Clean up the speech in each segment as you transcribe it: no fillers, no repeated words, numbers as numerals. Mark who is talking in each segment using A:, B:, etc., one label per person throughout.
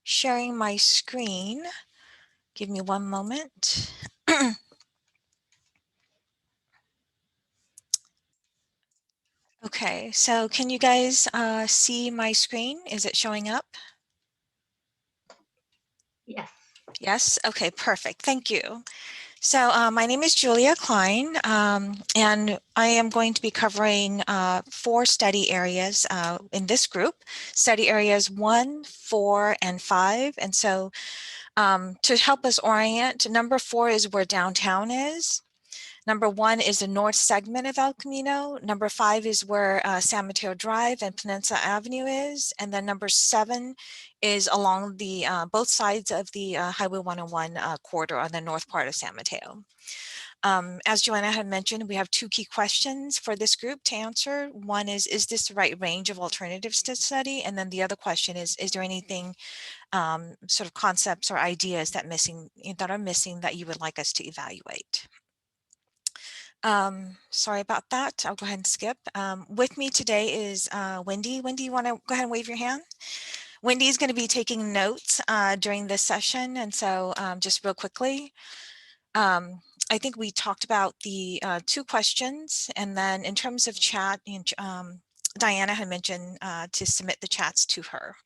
A: sharing my screen. Give me one moment. Okay, so can you guys see my screen? Is it showing up?
B: Yes.
A: Yes? Okay, perfect. Thank you. So my name is Julia Klein, and I am going to be covering 4 study areas in this group, study areas 1, 4, and 5. And so to help us orient, number 4 is where downtown is. Number 1 is the north segment of El Camino. Number 5 is where San Mateo Drive and Peninsula Avenue is. And then number 7 is along the both sides of the Highway 101 corridor on the north part of San Mateo. As Joanna had mentioned, we have 2 key questions for this group to answer. One is this the right range of alternatives to study? And then the other question is there anything sort of concepts or ideas that are missing that you would like us to evaluate? Sorry about that. I'll go ahead and skip. With me today is Wendy. Wendy, you want to go ahead and wave your hand? Wendy is going to be taking notes during this session. And so just real quickly, I think we talked about the 2 questions. And then in terms of chat, Diana had mentioned to submit the chats to her.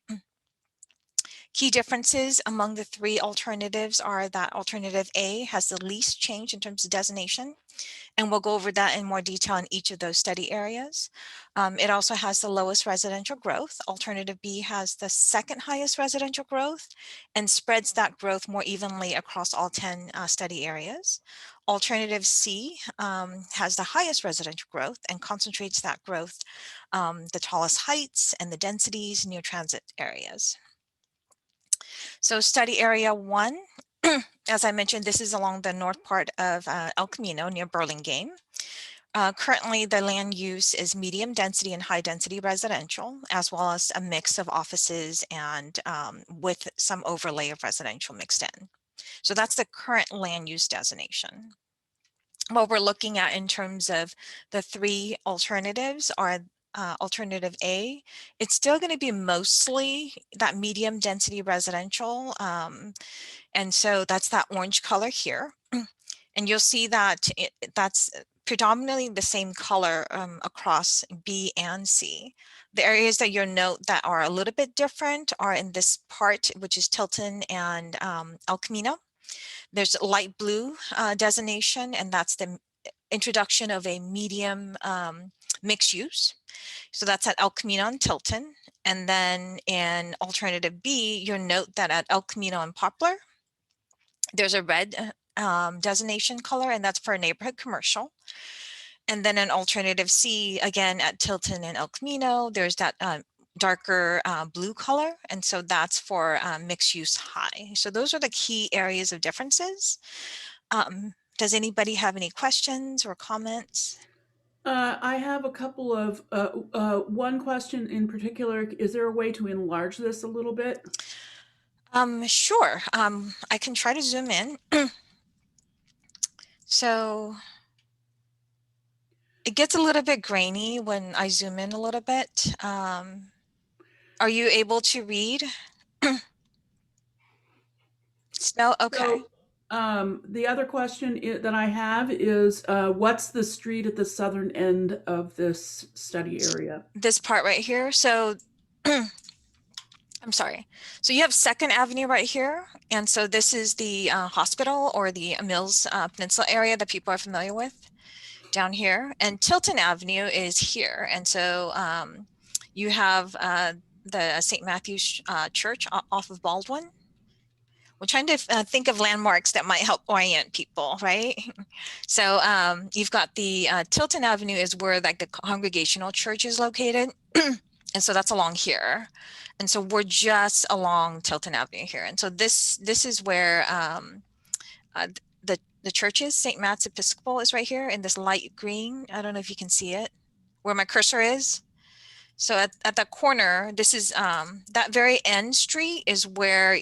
A: Key differences among the 3 alternatives are that alternative A has the least change in terms of designation, and we'll go over that in more detail in each of those study areas. It also has the lowest residential growth. Alternative B has the second highest residential growth and spreads that growth more evenly across all 10 study areas. Alternative C has the highest residential growth and concentrates that growth, the tallest heights and the densities near transit areas. So study area 1, as I mentioned, this is along the north part of El Camino near Burlingame. Currently, the land use is medium density and high density residential, as well as a mix of offices and with some overlay of residential mixed in. So that's the current land use designation. What we're looking at in terms of the 3 alternatives are alternative A, it's still going to be mostly that medium density residential. And so that's that orange color here. And you'll see that that's predominantly the same color across B and C. The areas that you'll note that are a little bit different are in this part, which is Tilton and El Camino. There's light blue designation, and that's the introduction of a medium mixed use. So that's at El Camino and Tilton. And then in alternative B, you'll note that at El Camino and Poplar, there's a red designation color, and that's for neighborhood commercial. And then in alternative C, again at Tilton and El Camino, there's that darker blue color, and so that's for mixed use high. So those are the key areas of differences. Does anybody have any questions or comments?
C: I have a couple of, one question in particular. Is there a way to enlarge this a little bit?
A: Sure. I can try to zoom in. So it gets a little bit grainy when I zoom in a little bit. Are you able to read? No? Okay.
C: The other question that I have is, what's the street at the southern end of this study area?
A: This part right here. So I'm sorry. So you have 2nd Avenue right here. And so this is the hospital or the Mills Peninsula area that people are familiar with down here. And Tilton Avenue is here. And so you have the St. Matthew's Church off of Baldwin. We're trying to think of landmarks that might help orient people, right? So you've got the Tilton Avenue is where like the Congregational Church is located. And so that's along here. And so we're just along Tilton Avenue here. And so this is where the church is. St. Matt's Episcopal is right here in this light green. I don't know if you can see it, where my cursor is. So at that corner, this is that very end street is where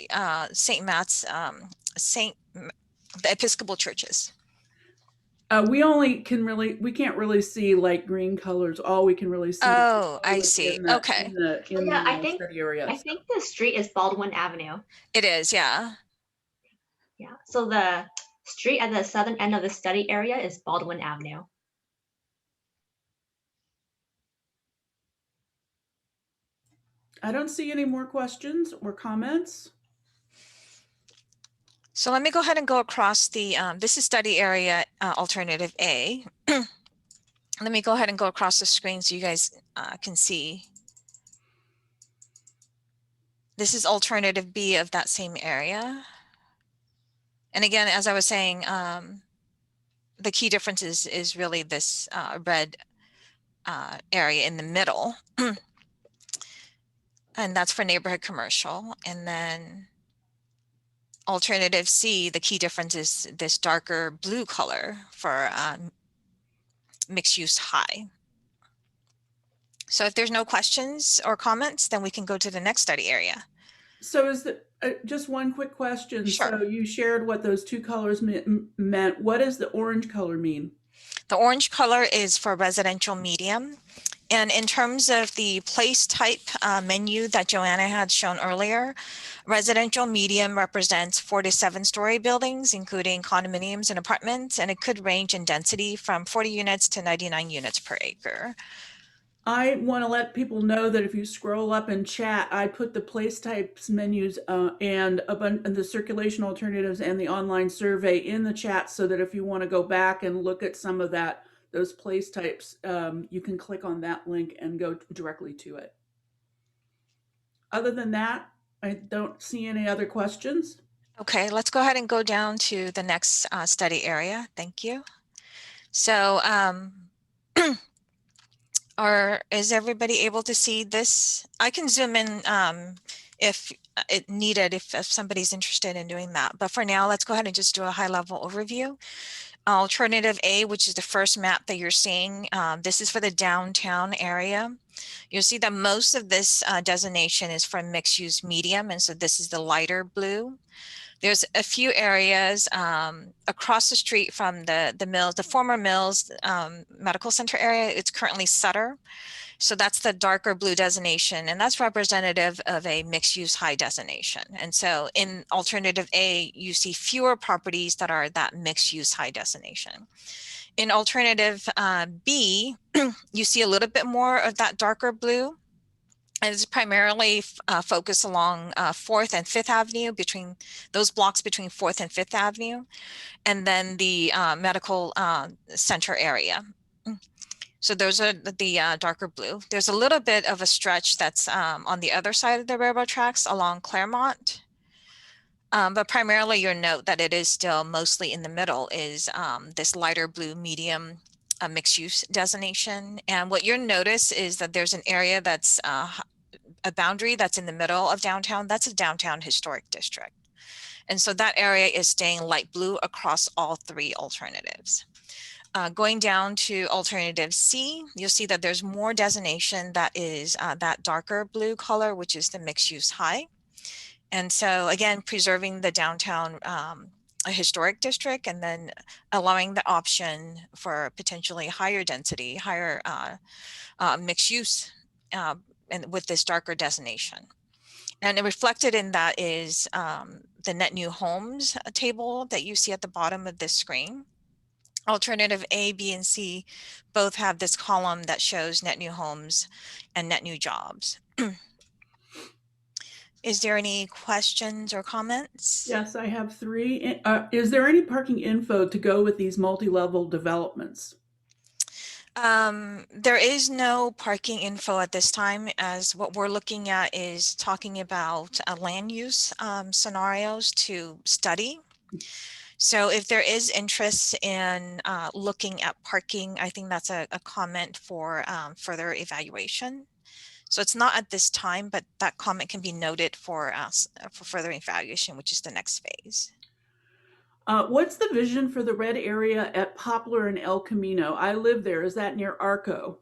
A: St. Matt's, the Episcopal church is.
C: We can't really see light green colors. All we can really see is the
A: Oh, I
C: colors
A: see. Okay.
C: in
B: Yeah,
C: the study area.
B: I
C: So
B: think the street is Baldwin Avenue.
A: It is, yeah.
B: Yeah. So the street at the southern end of the study area is Baldwin Avenue.
C: I don't see any more questions or comments.
A: So let me go ahead and go across the, this is study area alternative A. Let me go ahead and go across the screen so you guys can see. This is alternative B of that same area. And again, as I was saying, the key difference is really this red area in the middle. And that's for neighborhood commercial. And then alternative C, the key difference is this darker blue color for mixed use high. So if there's no questions or comments, then we can go to the next study area.
C: So is the just one quick question.
A: Sure.
C: So you shared what those two colors meant. What does the orange color mean?
A: The orange color is for residential medium. And in terms of the place type menu that Joanna had shown earlier, residential medium represents 4 to 7 story buildings, including condominiums and apartments, and it could range in density from 40 units to 99 units per acre.
C: I want to let people know that if you scroll up in chat, I put the place types menus and the circulation alternatives and the online survey in the chat so that if you want to go back and look at some of those place types, you can click on that link and go directly to it. Other than that, I don't see any other questions.
A: Okay, let's go ahead and go down to the next study area. Thank you. So is everybody able to see this? I can zoom in if it needed, if somebody's interested in doing that. But for now, let's go ahead and just do a high level overview. Alternative A, which is the first map that you're seeing, this is for the downtown area. You'll see that most of this designation is for mixed use medium. And so this is the lighter blue. There's a few areas across the street from the Mills, the former Mills Medical Center area. It's currently Sutter. So that's the darker blue designation, and that's representative of a mixed use high designation. And so in alternative A, you see fewer properties that are that mixed use high designation. In alternative B, you see a little bit more of that darker blue. And it's primarily focused along 4th and 5th Avenue, between those blocks between 4th and 5th Avenue, and then the medical center area. So those are the darker blue. There's a little bit of a stretch that's on the other side of the railroad tracks along Claremont. But primarily you'll note that it is still mostly in the middle is this lighter blue medium mixed use designation. And what you'll notice is that there's an area that's a boundary that's in the middle of downtown. That's a downtown historic district. And so that area is staying light blue across all 3 alternatives. Going down to alternative C, you'll see that there's more designation that is that darker blue color, which is the mixed use high. And so again, preserving the downtown a historic district, and then allowing the option for potentially higher density, higher mixed use and with this darker designation. And reflected in that is the net new homes table that you see at the bottom of this screen. Alternative A, B, and C both have this column that shows net new homes and net new jobs. Is there any questions or comments?
C: Yes, I have 3. Is there any parking info to go with these multi-level developments?
A: There is no parking info at this time, as what we're looking at is talking about land use scenarios to study. So if there is interest in looking at parking, I think that's a comment for further evaluation. So it's not at this time, but that comment can be noted for further evaluation, which is the next phase.
C: What's the vision for the red area at Poplar and El Camino? I live there. Is that near Arco?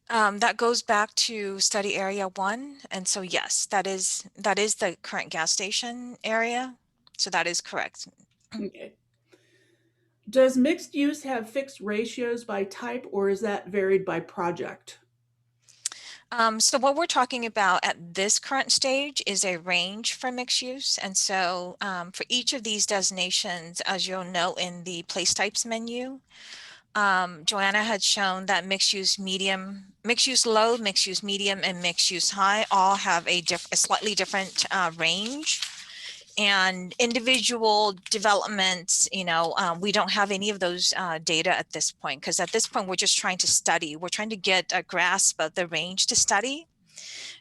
A: That goes back to study area 1. And so yes, that is the current gas station area. So that is correct.
C: Okay. Does mixed use have fixed ratios by type, or is that varied by project?
A: So what we're talking about at this current stage is a range for mixed use. And so for each of these designations, as you'll note in the place types menu, Joanna had shown that mixed use medium, mixed use low, mixed use medium, and mixed use high all have a slightly different range. And individual developments, we don't have any of those data at this point, because at this point we're just trying to study. We're trying to get a grasp of the range to study.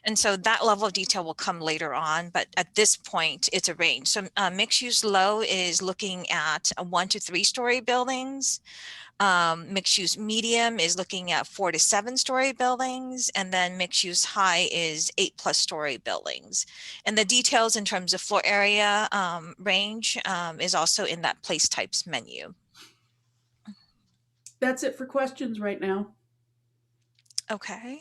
A: And so that level of detail will come later on, but at this point it's a range. So mixed use low is looking at 1 to 3 story buildings. Mixed use medium is looking at 4 to 7 story buildings, and then mixed use high is 8+ story buildings. And the details in terms of floor area range is also in that place types menu.
C: That's it for questions right now.
A: Okay.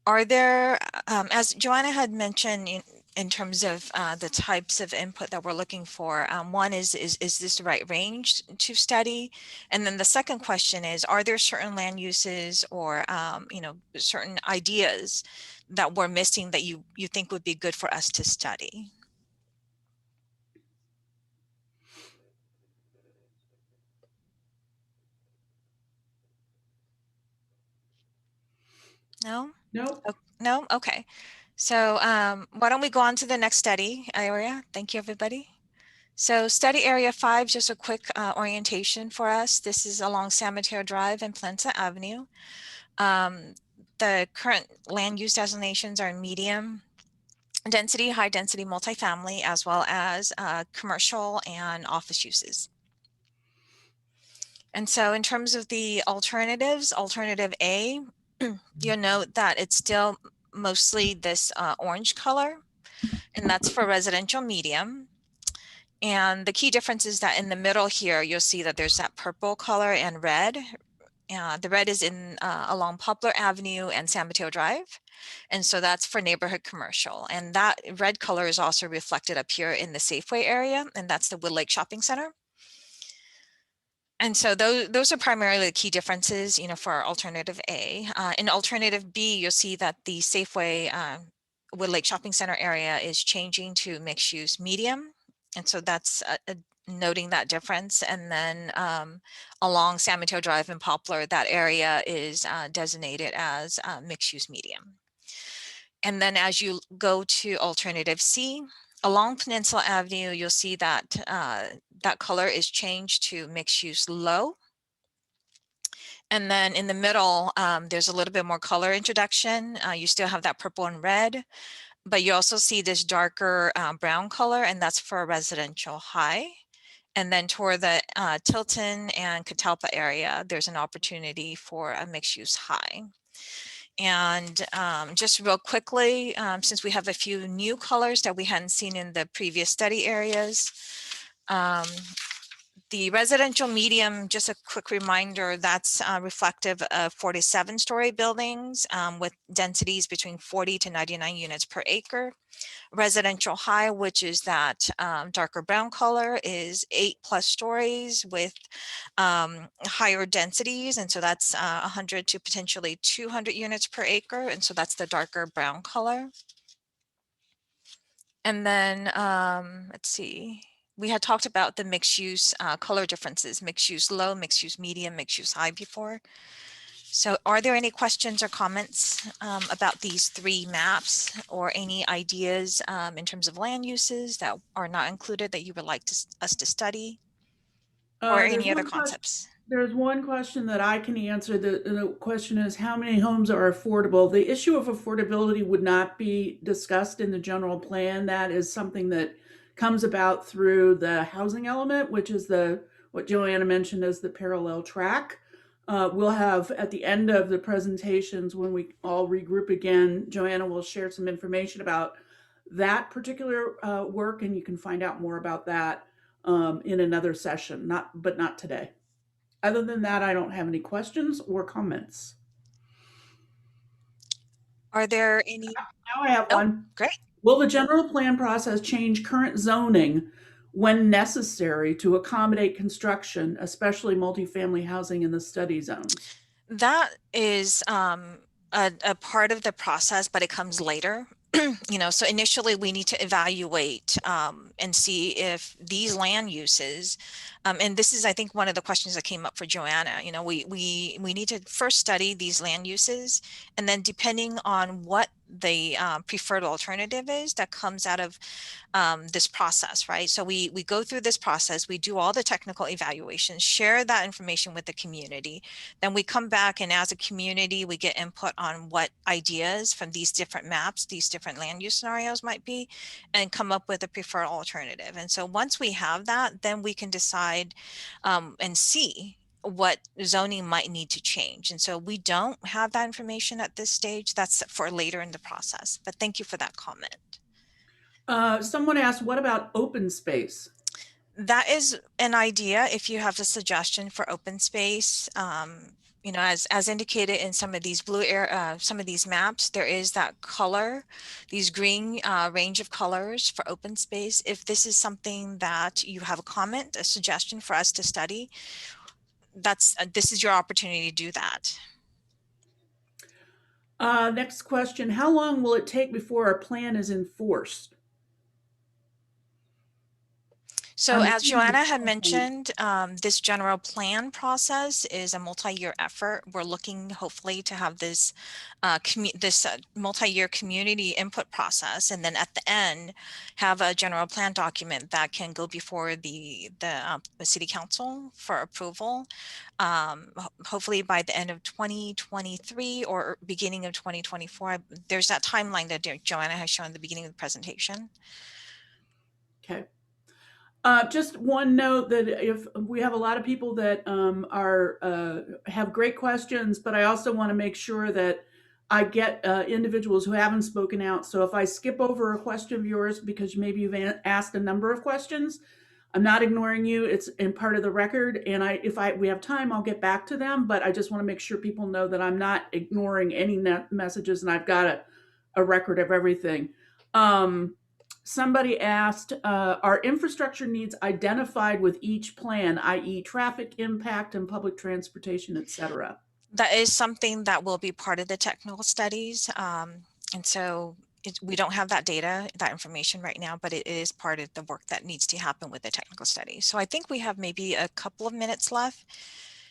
A: Are there, as Joanna had mentioned, in terms of the types of input that we're looking for, one is this the right range to study? And then the second question is, are there certain land uses or, certain ideas that we're missing that you think would be good for us to study? No?
C: Nope.
A: No? Okay. So why don't we go on to the next study area? Thank you, everybody. So study area 5, just a quick orientation for us. This is along San Mateo Drive and Plaza Avenue. The current land use designations are medium density, high density multifamily, as well as commercial and office uses. And so in terms of the alternatives, alternative A, you'll note that it's still mostly this orange color, and that's for residential medium. And the key difference is that in the middle here, you'll see that there's that purple color and red. The red is in along Poplar Avenue and San Mateo Drive. And so that's for neighborhood commercial. And that red color is also reflected up here in the Safeway area, and that's the Wood Lake Shopping Center. And so those are primarily the key differences, for our alternative A. In alternative B, you'll see that the Safeway Wood Lake Shopping Center area is changing to mixed use medium. And so that's noting that difference. And then along San Mateo Drive and Poplar, that area is designated as mixed use medium. And then as you go to alternative C, along Peninsula Avenue, you'll see that that color is changed to mixed use low. And then in the middle, there's a little bit more color introduction. You still have that purple and red, but you also see this darker brown color, and that's for a residential high. And then toward the Tilton and Catalpa area, there's an opportunity for a mixed use high. And just real quickly, since we have a few new colors that we hadn't seen in the previous study areas, the residential medium, just a quick reminder, that's reflective of 47 story buildings with densities between 40 to 99 units per acre. Residential high, which is that darker brown color, is 8+ stories with higher densities. And so that's 100 to potentially 200 units per acre. And so that's the darker brown color. And then let's see. We had talked about the mixed use color differences, mixed use low, mixed use medium, mixed use high before. So are there any questions or comments about these 3 maps, or any ideas in terms of land uses that are not included that you would like us to study, or
C: There's
A: any other
C: one question.
A: concepts?
C: There's one question that I can answer. The question is, how many homes are affordable? The issue of affordability would not be discussed in the general plan. That is something that comes about through the housing element, which is what Joanna mentioned as the parallel track. We'll have at the end of the presentations, when we all regroup again, Joanna will share some information about that particular work, and you can find out more about that in another session, but not today. Other than that, I don't have any questions or comments.
A: Are there any?
C: Now I have
A: Oh,
C: one.
A: great.
C: Will the general plan process change current zoning when necessary to accommodate construction, especially multifamily housing in the study zones?
A: That is a part of the process, but it comes later. So initially we need to evaluate and see if these land uses, and this is, I think, one of the questions that came up for Joanna. We need to first study these land uses, and then depending on what the preferred alternative is that comes out of this process, right? So we go through this process, we do all the technical evaluations, share that information with the community. Then we come back, and as a community, we get input on what ideas from these different maps, these different land use scenarios might be, and come up with a preferred alternative. And so once we have that, then we can decide and see what zoning might need to change. And so we don't have that information at this stage. That's for later in the process. But thank you for that comment.
C: Someone asked, what about open space?
A: That is an idea if you have a suggestion for open space. As indicated in some of these some of these maps, there is that color, these green range of colors for open space. If this is something that you have a comment, a suggestion for us to study, this is your opportunity to do that.
C: Next question, how long will it take before our plan is enforced?
A: So as Joanna had mentioned, this general plan process is a multi-year effort. We're looking hopefully to have this multi-year community input process, and then at the end have a general plan document that can go before the city council for approval. Hopefully by the end of 2023 or beginning of 2024. There's that timeline that Joanna has shown at the beginning of the presentation.
C: Okay. Just one note that if we have a lot of people that have great questions, but I also want to make sure that I get individuals who haven't spoken out. So if I skip over a question of yours because maybe you've asked a number of questions, I'm not ignoring you. It's in part of the record, and if we have time, I'll get back to them. But I just want to make sure people know that I'm not ignoring any messages, and I've got a record of everything. Somebody asked, are infrastructure needs identified with each plan, i.e. traffic impact and public transportation, et cetera?
A: That is something that will be part of the technical studies. And so we don't have that data, that information right now, but it is part of the work that needs to happen with the technical studies. So I think we have maybe a couple of minutes left.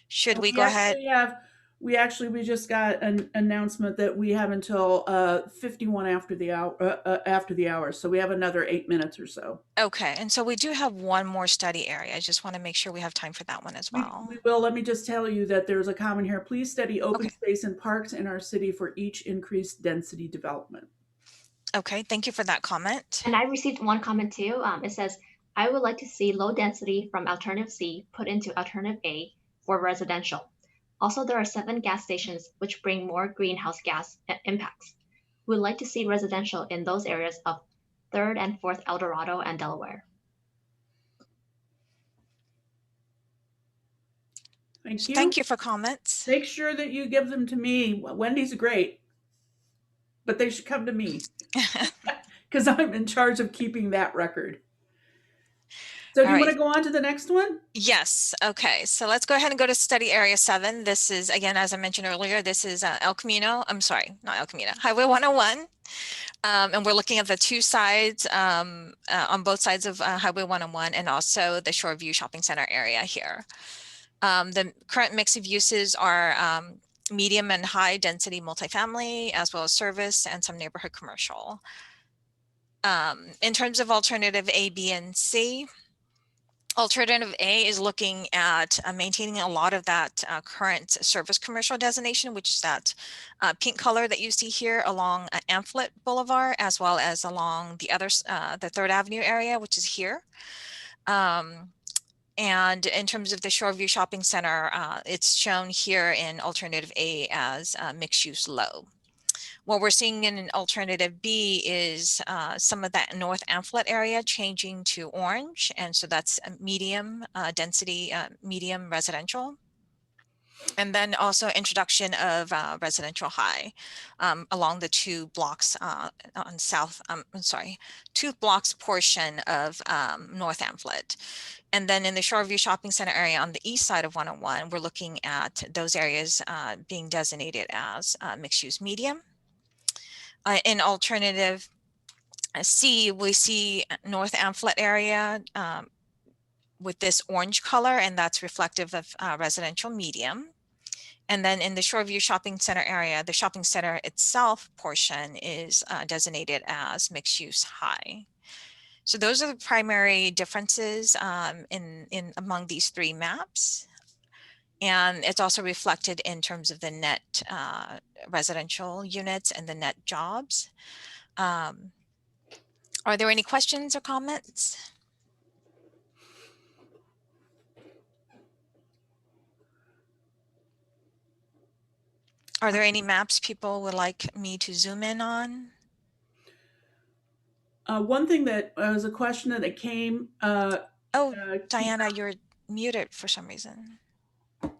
A: Should we go ahead?
C: We just got an announcement that we have until 51 after the hour. So we have another 8 minutes or so.
A: Okay, and so we do have one more study area. I just want to make sure we have time for that one as well.
C: We will. Let me just tell you that there's a comment here. Please study open space and parks in our city for each increased density development.
A: Okay, thank you for that comment.
B: And I received one comment too. It says, I would like to see low density from alternative C put into alternative A for residential. Also, there are 7 gas stations which bring more greenhouse gas impacts. We would like to see residential in those areas of 3rd and 4th El Dorado and Delaware.
C: Thank you.
A: Thank you for comments.
C: Make sure that you give them to me. Wendy's great, but they should come to me because I'm in charge of keeping that record. So do you want to go on to the next one?
A: Yes. Okay. So let's go ahead and go to study area 7. This is, again, as I mentioned earlier, this is El Camino. I'm sorry, not El Camino, Highway 101. And we're looking at the 2 sides on both sides of Highway 101 and also the Shoreview Shopping Center area here. The current mix of uses are medium and high density multifamily, as well as service and some neighborhood commercial. In terms of alternative A, B, and C, alternative A is looking at maintaining a lot of that current service commercial designation, which is that pink color that you see here along Amphlett Boulevard, as well as along the 3rd Avenue area, which is here. And in terms of the Shoreview Shopping Center, it's shown here in alternative A as mixed use low. What we're seeing in alternative B is some of that North Amphlett area changing to orange. And so that's a medium density, medium residential. And then also introduction of residential high along the 2 blocks on south, I'm sorry, 2 blocks portion of North Amplet. And then in the Shoreview Shopping Center area on the east side of 101, we're looking at those areas being designated as mixed use medium. In alternative C, we see North Amplet area with this orange color, and that's reflective of residential medium. And then in the Shoreview Shopping Center area, the shopping center itself portion is designated as mixed use high. So those are the primary differences in among these 3 maps. And it's also reflected in terms of the net residential units and the net jobs. Are there any questions or comments? Are there any maps people would like me to zoom in on?
C: One thing that was a question that came.
A: Oh, Diana, you're muted for some reason. Oh,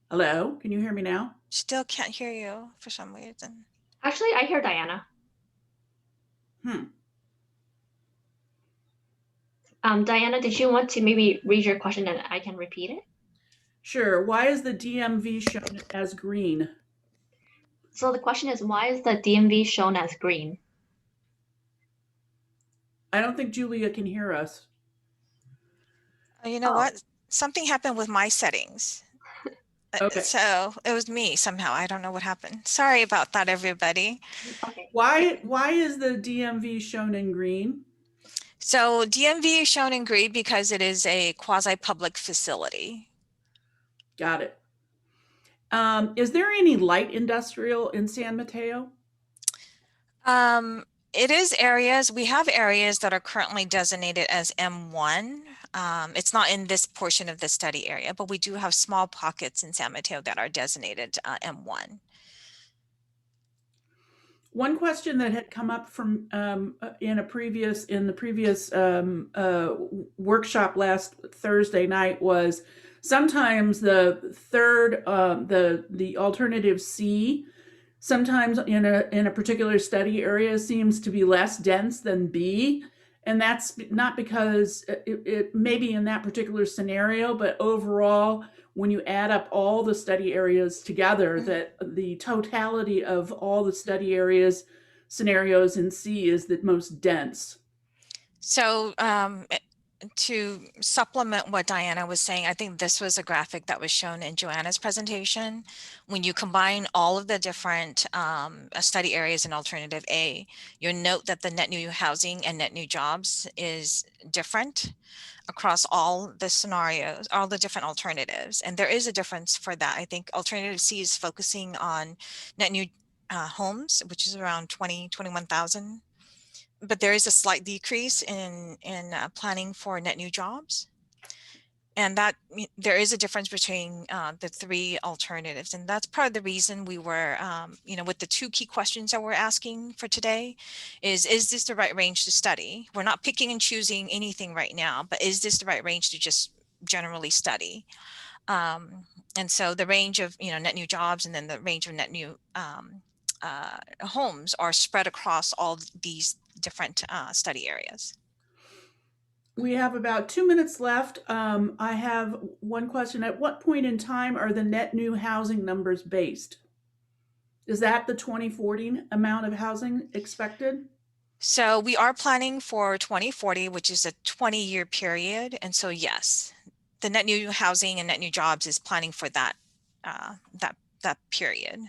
C: Hello, can you hear me now?
A: still can't hear you for some reason.
B: Actually, I hear Diana. Diana, did you want to maybe read your question and I can repeat it?
C: Sure. Why is the DMV shown as green?
B: So the question is, why is the DMV shown as green?
C: I don't think Julia can hear us.
A: You know what? Something happened with my settings.
C: Okay.
A: So it was me somehow. I don't know what happened. Sorry about that, everybody.
B: Okay.
C: Why is the DMV shown in green?
A: So DMV is shown in green because it is a quasi-public facility.
C: Got it. Is there any light industrial in San Mateo?
A: It is areas, we have areas that are currently designated as M1. It's not in this portion of the study area, but we do have small pockets in San Mateo that are designated M1.
C: One question that had come up from in the previous workshop last Thursday night was sometimes the third the alternative C sometimes in a particular study area seems to be less dense than B, and that's not because it may be in that particular scenario, but overall when you add up all the study areas together, that the totality of all the study areas scenarios in C is the most dense.
A: So to supplement what Diana was saying, I think this was a graphic that was shown in Joanna's presentation. When you combine all of the different study areas in alternative A, you'll note that the net new housing and net new jobs is different across all the scenarios, all the different alternatives. And there is a difference for that. I think alternative C is focusing on net new homes, which is around 21,000. But there is a slight decrease in planning for net new jobs. And that there is a difference between the 3 alternatives. And that's part of the reason we were, with the 2 key questions that we're asking for today is this the right range to study? We're not picking and choosing anything right now, but is this the right range to just generally study? And so the range of, net new jobs and then the range of net new homes are spread across all these different study areas.
C: We have about 2 minutes left. I have one question. At what point in time are the net new housing numbers based? Is that the 2040 amount of housing expected?
A: So we are planning for 2040, which is a 20-year period. And so, yes, the net new housing and net new jobs is planning for that period.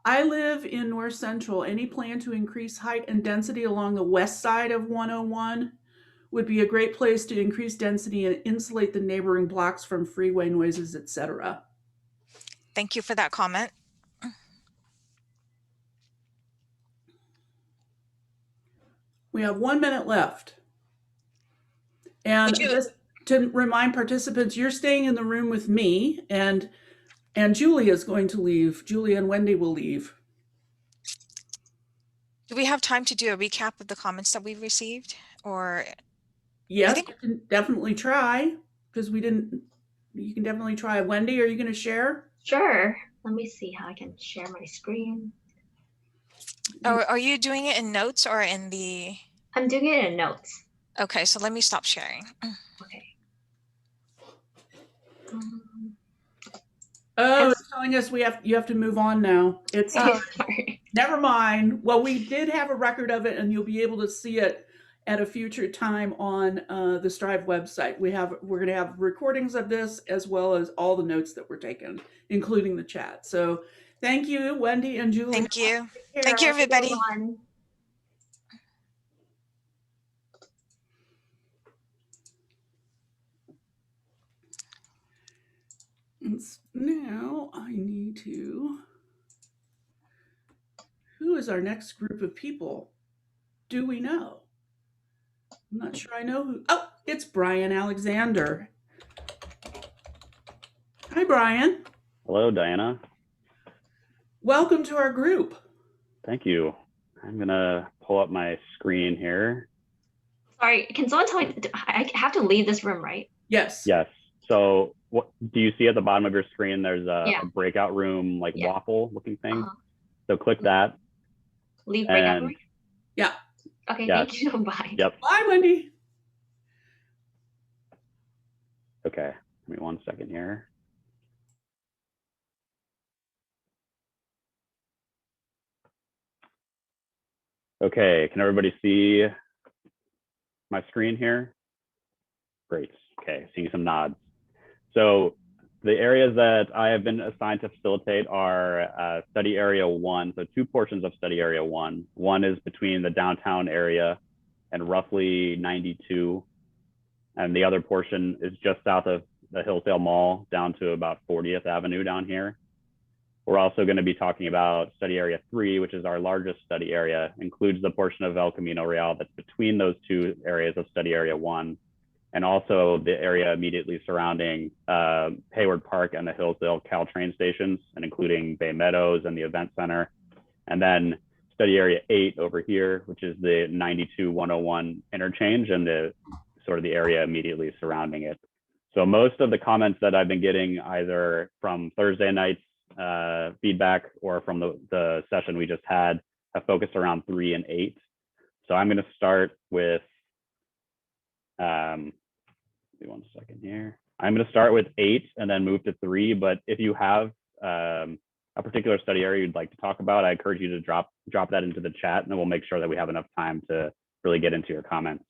C: I live in North Central. Any plan to increase height and density along the west side of 101 would be a great place to increase density and insulate the neighboring blocks from freeway noises, etc.
A: Thank you for that comment.
C: We have 1 minute left. And just to remind participants, you're staying in the room with me, and Julia is going to leave. Julia and Wendy will leave.
A: Do we have time to do a recap of the comments that we've received? Or
C: yes, you can definitely try. because we didn't. You can definitely try. Wendy, are you going to share?
B: Sure. Let me see how I can share my screen.
A: Are you doing it in notes or in the?
B: I'm doing it in notes.
A: Okay, so let me stop sharing.
B: Okay.
C: Oh, it's telling us you have to move on now. It's
B: Sorry.
C: never mind. Well, we did have a record of it, and you'll be able to see it at a future time on the Strive website. We're going to have recordings of this as well as all the notes that were taken, including the chat. So, thank you, Wendy and Julie.
A: Thank you.
C: Take
A: Thank
C: care.
A: you,
B: Thank you,
A: everybody.
B: everyone.
C: Now I need to. Who is our next group of people? Do we know? I'm not sure I know who. Oh, it's Brian Alexander. Hi, Brian.
D: Hello, Diana.
C: Welcome to our group.
D: Thank you. I'm gonna pull up my screen here.
B: Sorry, can someone tell me, I have to leave this room, right?
C: Yes.
D: Yes. So what do you see at the bottom of your screen? There's
B: Yeah.
D: a breakout room, like
B: Yeah.
D: waffle looking thing.
B: Uh-huh.
D: So click that.
B: Leave breakout room?
C: Yeah.
B: Okay,
D: Yes.
B: thank you. Bye.
D: Yep.
C: Bye, Wendy.
D: Okay. Give me 1 second here. Okay. Can everybody see my screen here? Great. Okay. Seeing some nods. So the areas that I have been assigned to facilitate are study area 1. So 2 portions of study area 1. One is between the downtown area and roughly 92. And the other portion is just south of the Hillsdale Mall down to about 40th Avenue down here. We're also going to be talking about study area 3, which is our largest study area, includes the portion of El Camino Real that's between those 2 areas of study area 1, and also the area immediately surrounding Hayward Park and the Hillsdale Caltrain stations, and including Bay Meadows and the event center. And then study area 8 over here, which is the 92-101 interchange and the sort of the area immediately surrounding it. So most of the comments that I've been getting either from Thursday night's feedback or from the session we just had have focused around 3 and 8. So I'm going to start with, give me 1 second here. I'm going to start with 8 and then move to 3. But if you have a particular study area you'd like to talk about, I encourage you to drop that into the chat, and then we'll make sure that we have enough time to really get into your comments.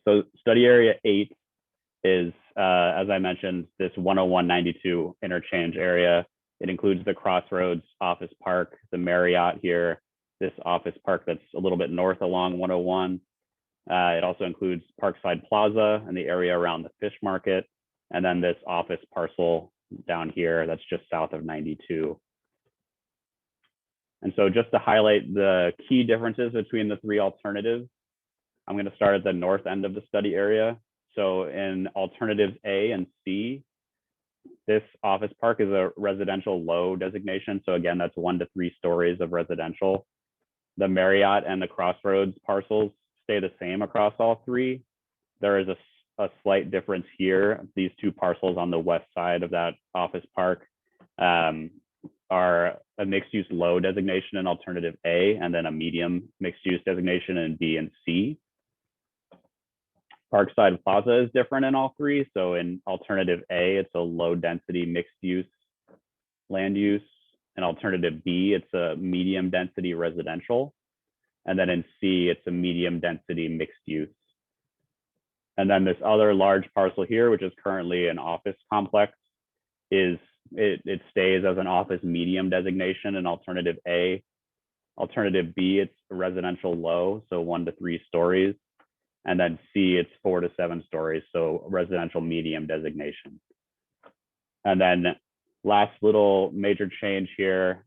D: So study area 8 is, as I mentioned, this 101-92 interchange area. It includes the Crossroads Office Park, the Marriott here, this office park that's a little bit north along 101. It also includes Parkside Plaza and the area around the fish market, and then this office parcel down here that's just south of 92. And so just to highlight the key differences between the 3 alternatives, I'm going to start at the north end of the study area. So in alternatives A and C, this office park is a residential low designation. So again, that's 1 to 3 stories of residential. The Marriott and the Crossroads parcels stay the same across all 3. There is a slight difference here. These 2 parcels on the west side of that office park are a mixed use low designation in alternative A, and then a medium mixed use designation in B and C. Parkside Plaza is different in all 3. So in alternative A, it's a low density mixed use land use. In alternative B, it's a medium density residential. And then in C, it's a medium density mixed use. And then this other large parcel here, which is currently an office complex, it stays as an office medium designation in alternative A. Alternative B, it's residential low, so 1 to 3 stories. And then C, it's 4 to 7 stories, so residential medium designation. And then last little major change here,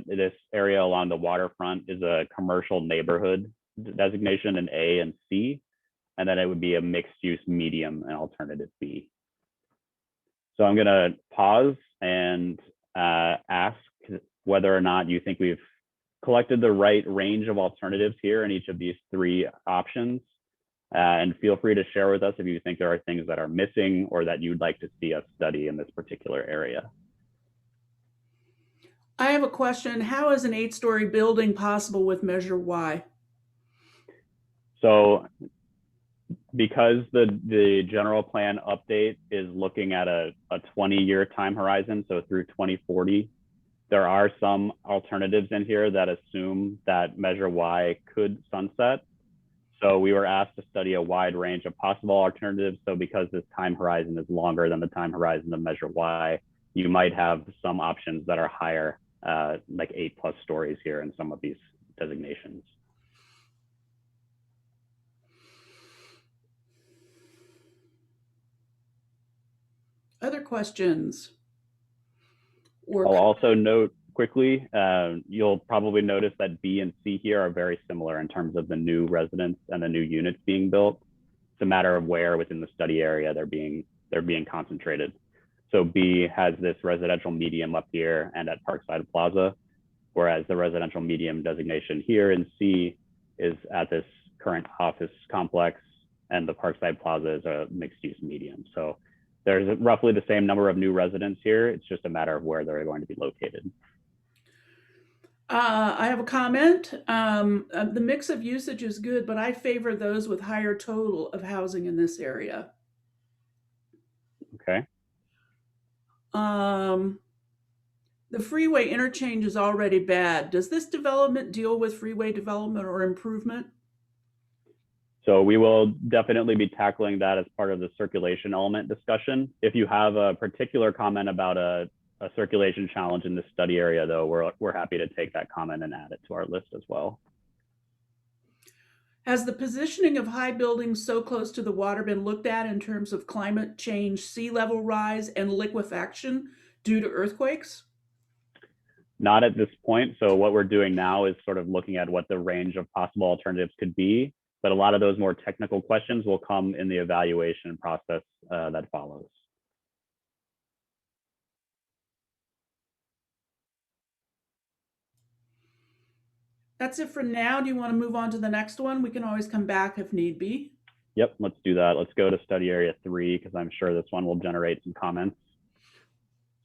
D: this area along the waterfront is a commercial neighborhood designation in A and C, and then it would be a mixed use medium in alternative B. So I'm gonna pause and ask whether or not you think we've collected the right range of alternatives here in each of these 3 options. And feel free to share with us if you think there are things that are missing or that you'd like to see us study in this particular area.
C: I have a question. How is an 8-story building possible with Measure Y?
D: So because the general plan update is looking at a 20-year time horizon, so through 2040, there are some alternatives in here that assume that Measure Y could sunset. So we were asked to study a wide range of possible alternatives. So because this time horizon is longer than the time horizon of Measure Y, you might have some options that are higher, like 8+ stories here in some of these designations.
C: Other questions?
D: I'll also note quickly, you'll probably notice that B and C here are very similar in terms of the new residents and the new units being built. It's a matter of where within the study area they're being concentrated. So B has this residential medium up here and at Parkside Plaza, whereas the residential medium designation here in C is at this current office complex, and the Parkside Plaza is a mixed use medium. So there's roughly the same number of new residents here. It's just a matter of where they're going to be located.
C: I have a comment. The mix of usage is good, but I favor those with higher total of housing in this area.
D: Okay.
C: The freeway interchange is already bad. Does this development deal with freeway development or improvement?
D: So we will definitely be tackling that as part of the circulation element discussion. If you have a particular comment about a circulation challenge in this study area, though, we're happy to take that comment and add it to our list as well.
C: Has the positioning of high buildings so close to the water been looked at in terms of climate change, sea level rise, and liquefaction due to earthquakes?
D: Not at this point. So what we're doing now is sort of looking at what the range of possible alternatives could be, but a lot of those more technical questions will come in the evaluation process that follows.
C: That's it for now. Do you want to move on to the next one? We can always come back if need be.
D: Yep, let's do that. Let's go to study area 3, because I'm sure this one will generate some comments.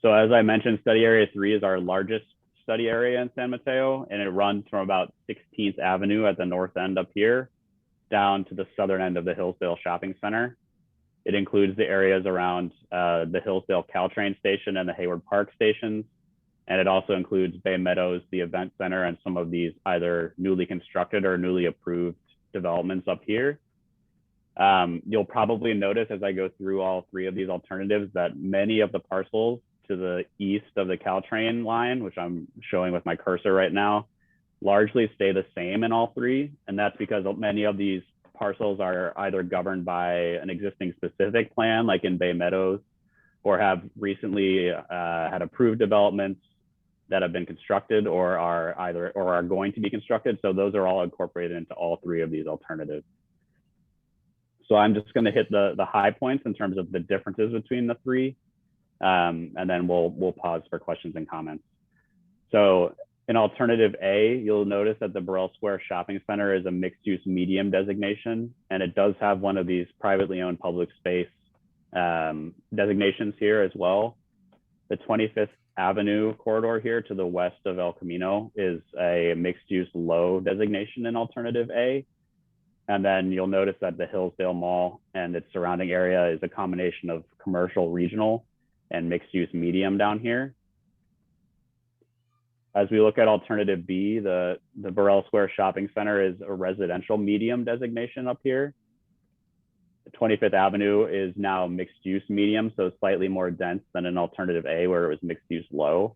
D: So as I mentioned, study area 3 is our largest study area in San Mateo, and it runs from about 16th Avenue at the north end up here down to the southern end of the Hillsdale Shopping Center. It includes the areas around the Hillsdale Caltrain station and the Hayward Park stations. And it also includes Bay Meadows, the event center, and some of these either newly constructed or newly approved developments up here. You'll probably notice as I go through all 3 of these alternatives that many of the parcels to the east of the Caltrain line, which I'm showing with my cursor right now, largely stay the same in all 3. And that's because many of these parcels are either governed by an existing specific plan, like in Bay Meadows, or have recently had approved developments that have been constructed or are going to be constructed. So those are all incorporated into all 3 of these alternatives. So I'm just going to hit the high points in terms of the differences between the 3, and then we'll pause for questions and comments. So in alternative A, you'll notice that the Burrell Square Shopping Center is a mixed-use medium designation, and it does have one of these privately owned public space designations here as well. The 25th Avenue corridor here to the west of El Camino is a mixed-use low designation in alternative A. And then you'll notice that the Hillsdale Mall and its surrounding area is a combination of commercial, regional, and mixed-use medium down here. As we look at alternative B, the Burrell Square Shopping Center is a residential medium designation up here. 25th Avenue is now mixed use medium, so slightly more dense than an alternative A where it was mixed use low.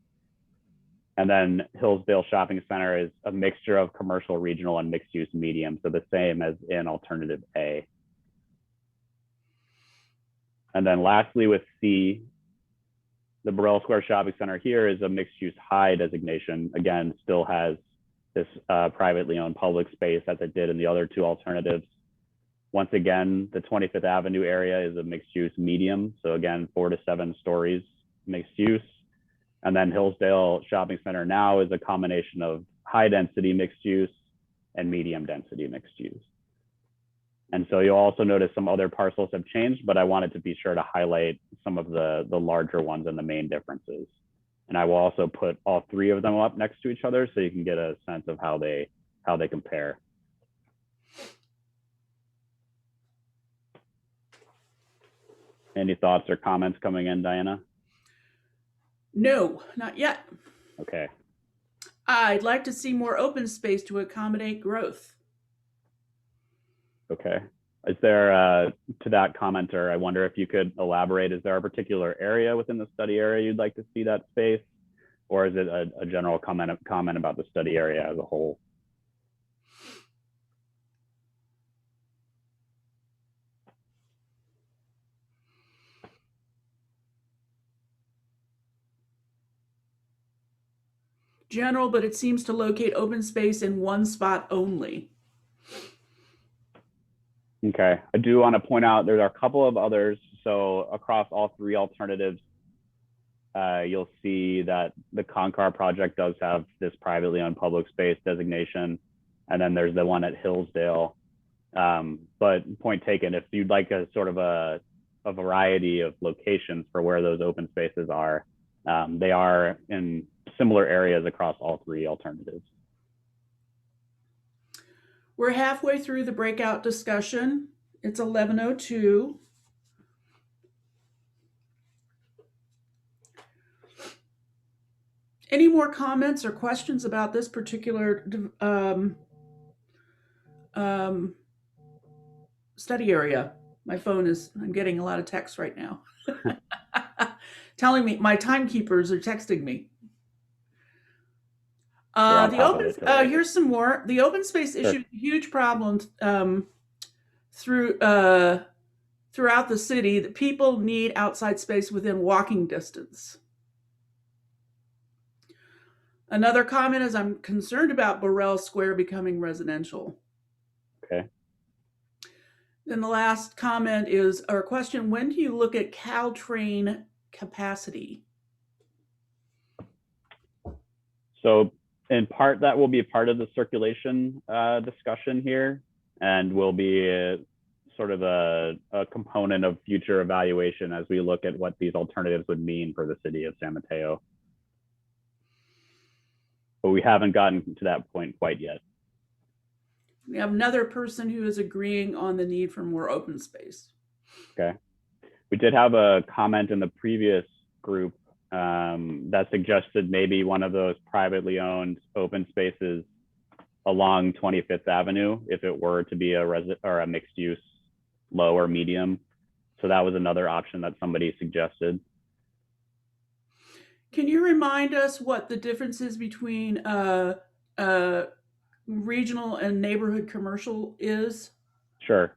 D: And then Hillsdale Shopping Center is a mixture of commercial, regional, and mixed use medium, so the same as in alternative A. And then lastly with C, the Burrell Square Shopping Center here is a mixed use high designation. Again, still has this privately owned public space as it did in the other 2 alternatives. Once again, the 25th Avenue area is a mixed use medium. So again, 4 to 7 stories mixed use. And then Hillsdale Shopping Center now is a combination of high density mixed use and medium density mixed use. And so you'll also notice some other parcels have changed, but I wanted to be sure to highlight some of the larger ones and the main differences. And I will also put all three of them up next to each other so you can get a sense of how they compare. Any thoughts or comments coming in, Diana?
C: No, not yet.
D: Okay.
C: I'd like to see more open space to accommodate growth.
D: Okay. Is there, to that commenter, I wonder if you could elaborate, is there a particular area within the study area you'd like to see that space? Or is it a general comment about the study area as a whole?
C: General, but it seems to locate open space in one spot only.
D: Okay, I do want to point out there are a couple of others. So across all three alternatives, you'll see that the Concar project does have this privately owned public space designation. And then there's the one at Hillsdale. But point taken, if you'd like a sort of a variety of locations for where those open spaces are, they are in similar areas across all three alternatives.
C: We're halfway through the breakout discussion. It's 11:02. Any more comments or questions about this particular study area? My phone is, I'm getting a lot of texts right now. Telling me, my timekeepers are texting me. Here's some more. The open space issue is a huge problem throughout the city. That people need outside space within walking distance. Another comment is, I'm concerned about Burrell Square becoming residential.
D: Okay.
C: Then the last comment is, or question, when do you look at Caltrain capacity?
D: So in part, that will be a part of the circulation discussion here, and will be sort of a component of future evaluation as we look at what these alternatives would mean for the city of San Mateo. But we haven't gotten to that point quite yet.
C: We have another person who is agreeing on the need for more open space.
D: Okay. We did have a comment in the previous group that suggested maybe one of those privately owned open spaces along 25th Avenue, if it were to be a mixed use, low or medium. So that was another option that somebody suggested.
C: Can you remind us what the difference is between regional and neighborhood commercial is?
D: Sure.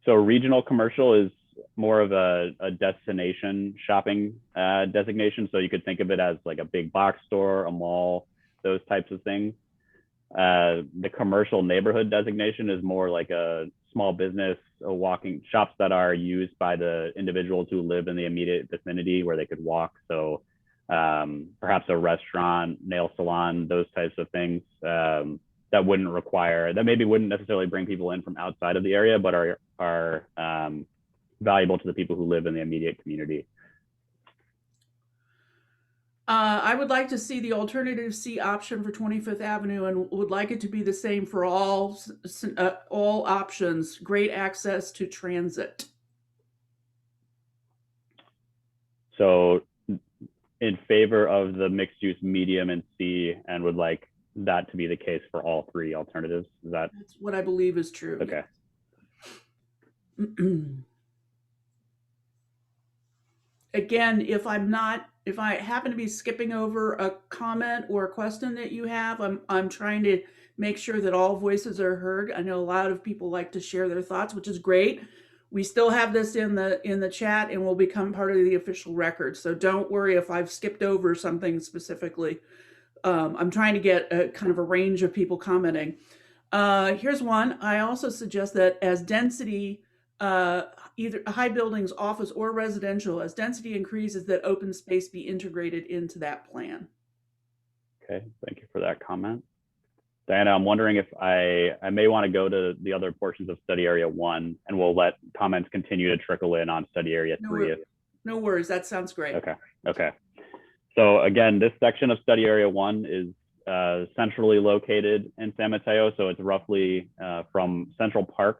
D: So regional commercial is more of a destination shopping designation. So you could think of it as like a big box store, a mall, those types of things. The commercial neighborhood designation is more like a small business, walking shops that are used by the individuals who live in the immediate vicinity where they could walk. So perhaps a restaurant, nail salon, those types of things that maybe wouldn't necessarily bring people in from outside of the area, but are valuable to the people who live in the immediate community.
C: I would like to see the alternative C option for 25th Avenue and would like it to be the same for all options. Great access to transit.
D: So in favor of the mixed use medium and C, and would like that to be the case for all three alternatives. That's
C: what I believe is true.
D: Okay.
C: Again, if I happen to be skipping over a comment or a question that you have, I'm trying to make sure that all voices are heard. I know a lot of people like to share their thoughts, which is great. We still have this in the chat and will become part of the official record. So don't worry if I've skipped over something specifically. I'm trying to get a kind of a range of people commenting. Here's one. I also suggest that as density, either high buildings, office, or residential, as density increases, that open space be integrated into that plan.
D: Okay, thank you for that comment. Diana, I'm wondering if I may want to go to the other portions of study area 1, and we'll let comments continue to trickle in on study area 3.
C: No worries. That sounds great.
D: Okay. So again, this section of study area 1 is centrally located in San Mateo. So it's roughly from Central Park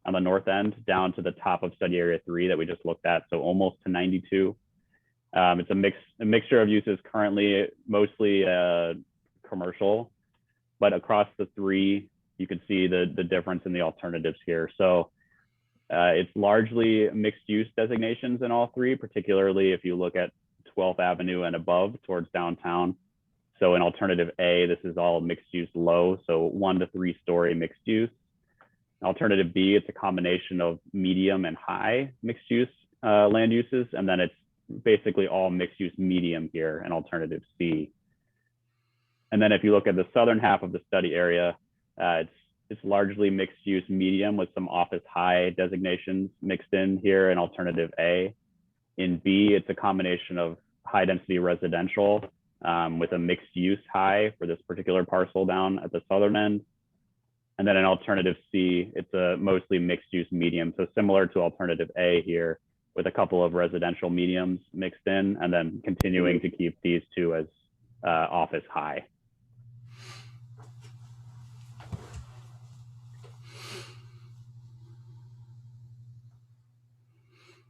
D: on the north end down to the top of study area 3 that we just looked at. So almost to 92. It's a mixture of uses, currently mostly commercial, but across the 3, you can see the difference in the alternatives here. So it's largely mixed use designations in all 3, particularly if you look at 12th Avenue and above towards downtown. So in alternative A, this is all mixed use low, so 1 to 3 story mixed use. Alternative B, it's a combination of medium and high mixed use land uses, and then it's basically all mixed use medium here in alternative C. And then if you look at the southern half of the study area, it's largely mixed use medium with some office high designations mixed in here in alternative A. In B, it's a combination of high density residential with a mixed use high for this particular parcel down at the southern end. And then in alternative C, it's a mostly mixed use medium. So similar to alternative A here, with a couple of residential mediums mixed in, and then continuing to keep these 2 as office high.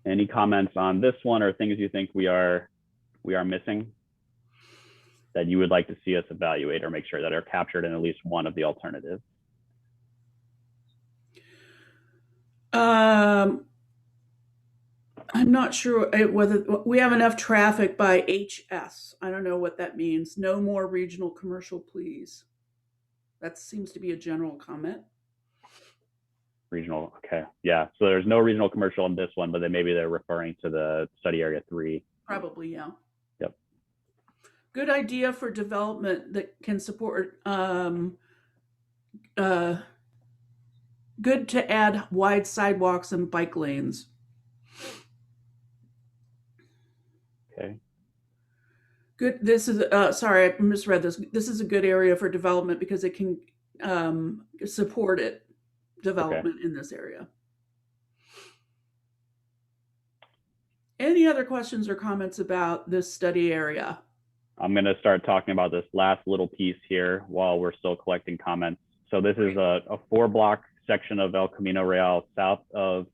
D: Any comments on this one, or things you think we are missing that you would like to see us evaluate or make sure that are captured in at least one of the alternatives?
C: I'm not sure whether we have enough traffic by HS. I don't know what that means. No more regional commercial, please. That seems to be a general comment.
D: Regional, okay. Yeah, so there's no regional commercial in this one, but then maybe they're referring to the study area 3.
C: Probably, yeah.
D: Yep.
C: Good idea for development that can support, good to add wide sidewalks and bike lanes.
D: Okay.
C: Good. This is sorry, I misread this. This is a good area for development because it can support development in this area. Any other questions or comments about this study area?
D: I'm going to start talking about this last little piece here while we're still collecting comments. So this is a 4-block section of El Camino Real south of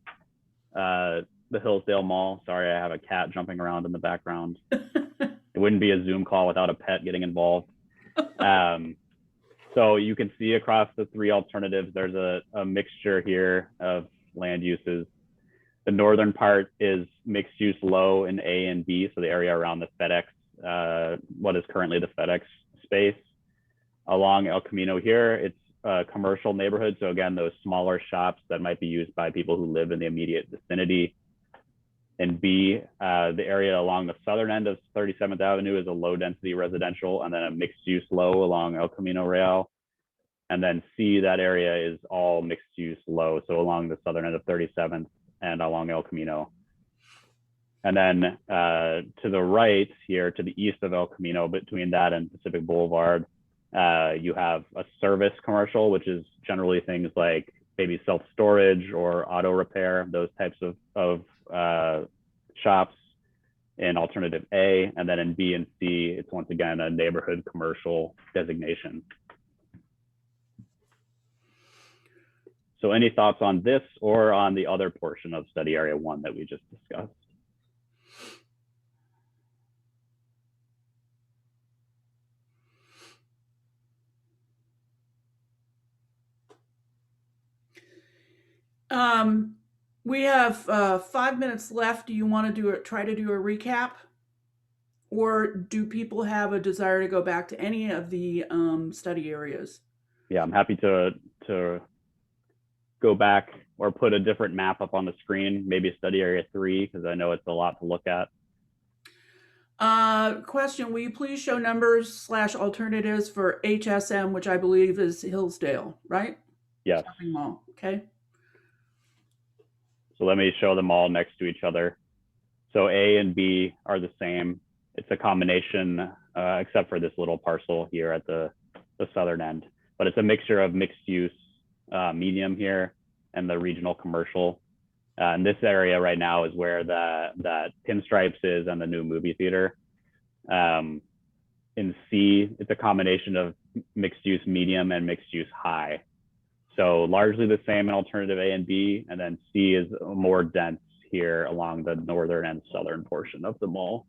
D: the Hillsdale Mall. Sorry, I have a cat jumping around in the background. It wouldn't be a Zoom call without a pet getting involved. So you can see across the 3 alternatives, there's a mixture here of land uses. The northern part is mixed use low in A and B, so the area around the FedEx, what is currently the FedEx space. Along El Camino here, it's a commercial neighborhood. So again, those smaller shops that might be used by people who live in the immediate vicinity. And B, the area along the southern end of 37th Avenue is a low density residential, and then a mixed use low along El Camino Real. And then C, that area is all mixed use low, so along the southern end of 37th and along El Camino. And then to the right here, to the east of El Camino, between that and Pacific Boulevard, you have a service commercial, which is generally things like maybe self-storage or auto repair, those types of shops in alternative A. And then in B and C, it's once again a neighborhood commercial designation. So any thoughts on this or on the other portion of study area 1 that we just discussed?
C: We have 5 minutes left. Do you want to try to do a recap? Or do people have a desire to go back to any of the study areas?
D: Yeah, I'm happy to go back or put a different map up on the screen, maybe study area 3, because I know it's a lot to look at.
C: Question, will you please show numbers / alternatives for HSM, which I believe is Hillsdale, right?
D: Yes.
C: Shopping mall, okay.
D: So let me show them all next to each other. So A and B are the same. It's a combination, except for this little parcel here at the southern end. but it's a mixture of mixed use medium here and the regional commercial. And this area right now is where that Pinstripes is and the new movie theater. In C, it's a combination of mixed use medium and mixed use high. So largely the same in alternative A and B, and then C is more dense here along the northern and southern portion of the mall.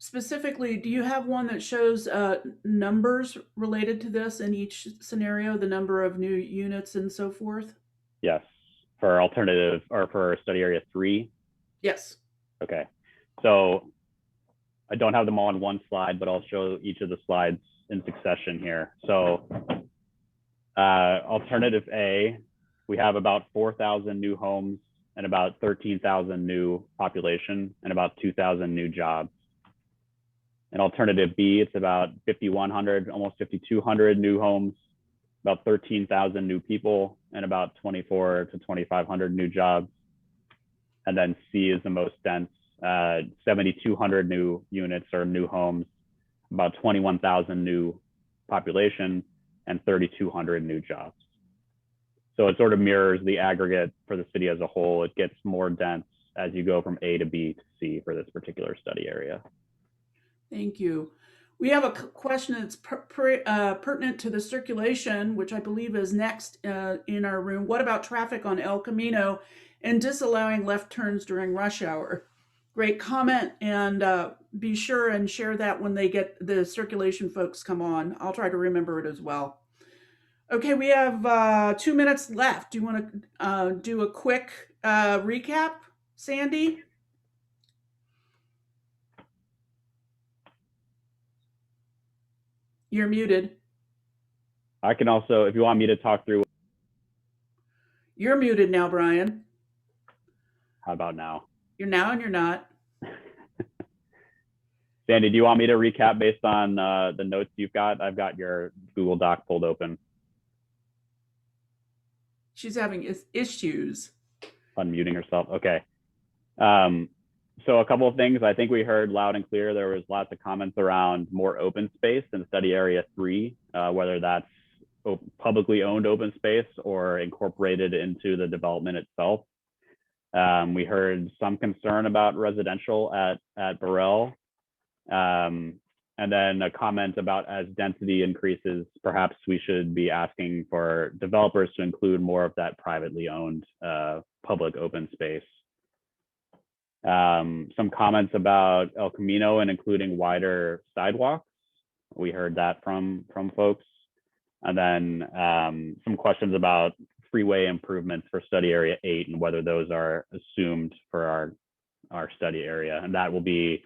C: Specifically, do you have one that shows numbers related to this in each scenario, the number of new units and so forth?
D: Yes, for alternative or for study area 3.
C: Yes.
D: Okay, so I don't have them all on one slide, but I'll show each of the slides in succession here. So alternative A, we have about 4,000 new homes and about 13,000 new population and about 2,000 new jobs. In alternative B, it's about 5,100, almost 5,200 new homes, about 13,000 new people, and about 24 to 2,500 new jobs. And then C is the most dense, 7,200 new units or new homes, about 21,000 new population, and 3,200 new jobs. So it sort of mirrors the aggregate for the city as a whole. It gets more dense as you go from A to B to C for this particular study area.
C: Thank you. We have a question that's pertinent to the circulation, which I believe is next in our room. What about traffic on El Camino and disallowing left turns during rush hour? Great comment, and be sure and share that when they get the circulation folks come on. I'll try to remember it as well. Okay, we have 2 minutes left. Do you want to do a quick recap, Sandy? You're muted.
D: I can also, if you want me to talk through.
C: You're muted now, Brian.
D: How about now?
C: You're now and you're not.
D: Sandy, do you want me to recap based on the notes you've got? I've got your Google Doc pulled open.
C: She's having issues.
D: Unmuting herself. Okay. So a couple of things. I think we heard loud and clear. There was lots of comments around more open space in study area 3, whether that's publicly owned open space or incorporated into the development itself. We heard some concern about residential at Burrell. And then a comment about as density increases, perhaps we should be asking for developers to include more of that privately owned public open space. Some comments about El Camino and including wider sidewalks. We heard that from folks. And then some questions about freeway improvements for study area 8 and whether those are assumed for our study area. And that will be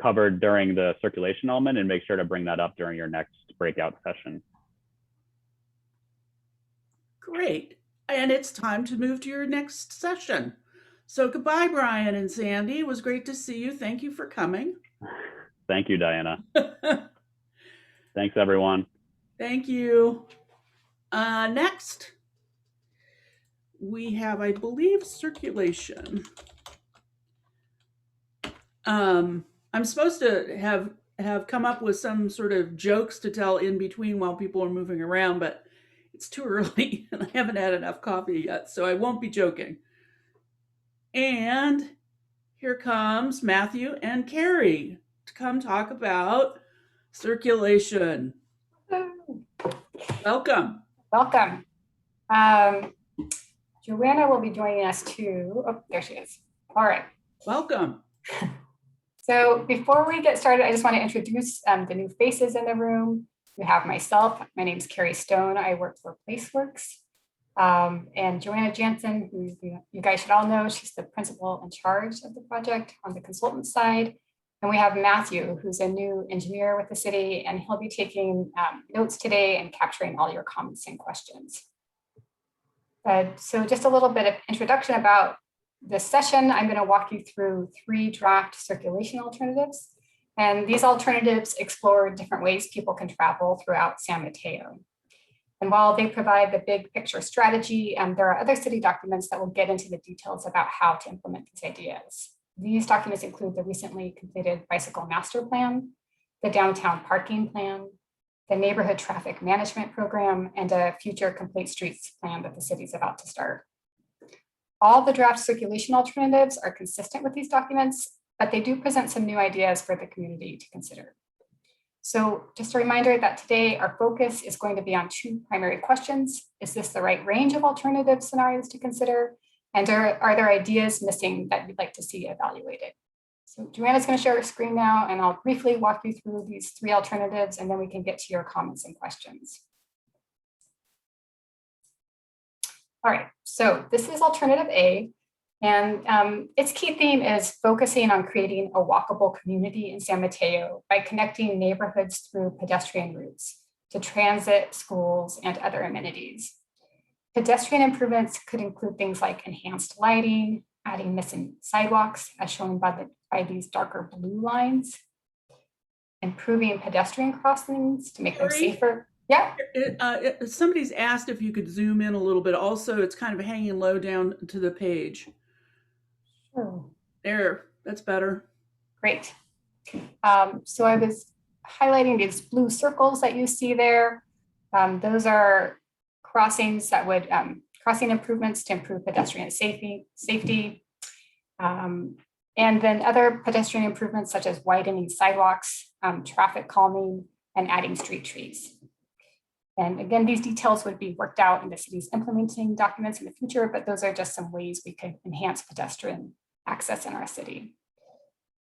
D: covered during the circulation element, and make sure to bring that up during your next breakout session.
C: Great. And it's time to move to your next session. So goodbye, Brian and Sandy. It was great to see you. Thank you for coming.
D: Thank you, Diana. Thanks, everyone. Thank
C: you. Next, we have, I believe, circulation. I'm supposed to have come up with some sort of jokes to tell in between while people are moving around, but it's too early and I haven't had enough coffee yet, so I won't be joking. And here comes Matthew and Carrie to come talk about circulation. Welcome.
E: Welcome. Joanna will be joining us too. Oh, there she is. All right.
C: Welcome.
E: So before we get started, I just want to introduce the new faces in the room. We have myself. My name is Carrie Stone. I work for PlaceWorks. And Joanna Jansen, who you guys should all know, she's the principal in charge of the project on the consultant side. And we have Matthew, who's a new engineer with the city, and he'll be taking notes today and capturing all your comments and questions. So just a little bit of introduction about this session. I'm going to walk you through 3 draft circulation alternatives. And these alternatives explore different ways people can travel throughout San Mateo. And while they provide the big picture strategy, there are other city documents that will get into the details about how to implement these ideas. These documents include the recently completed bicycle master plan, the downtown parking plan, the neighborhood traffic management program, and a future complete streets plan that the city's about to start. All the draft circulation alternatives are consistent with these documents, but they do present some new ideas for the community to consider. So just a reminder that today our focus is going to be on two primary questions. Is this the right range of alternative scenarios to consider? And are there ideas missing that you'd like to see evaluated? So Joanna's going to share her screen now, and I'll briefly walk you through these three alternatives, and then we can get to your comments and questions. All right, so this is alternative A, and its key theme is focusing on creating a walkable community in San Mateo by connecting neighborhoods through pedestrian routes to transit, schools, and other amenities. Pedestrian improvements could include things like enhanced lighting, adding missing sidewalks, as shown by these darker blue lines, improving pedestrian crossings to make them safer. Yeah.
C: Somebody's asked if you could zoom in a little bit. Also, it's kind of hanging low down to the page.
E: Sure.
C: There, that's better.
E: Great. So I was highlighting these blue circles that you see there. Those are crossings that would, crossing improvements to improve pedestrian safety. And then other pedestrian improvements such as widening sidewalks, traffic calming, and adding street trees. And again, these details would be worked out in the city's implementing documents in the future, but those are just some ways we could enhance pedestrian access in our city.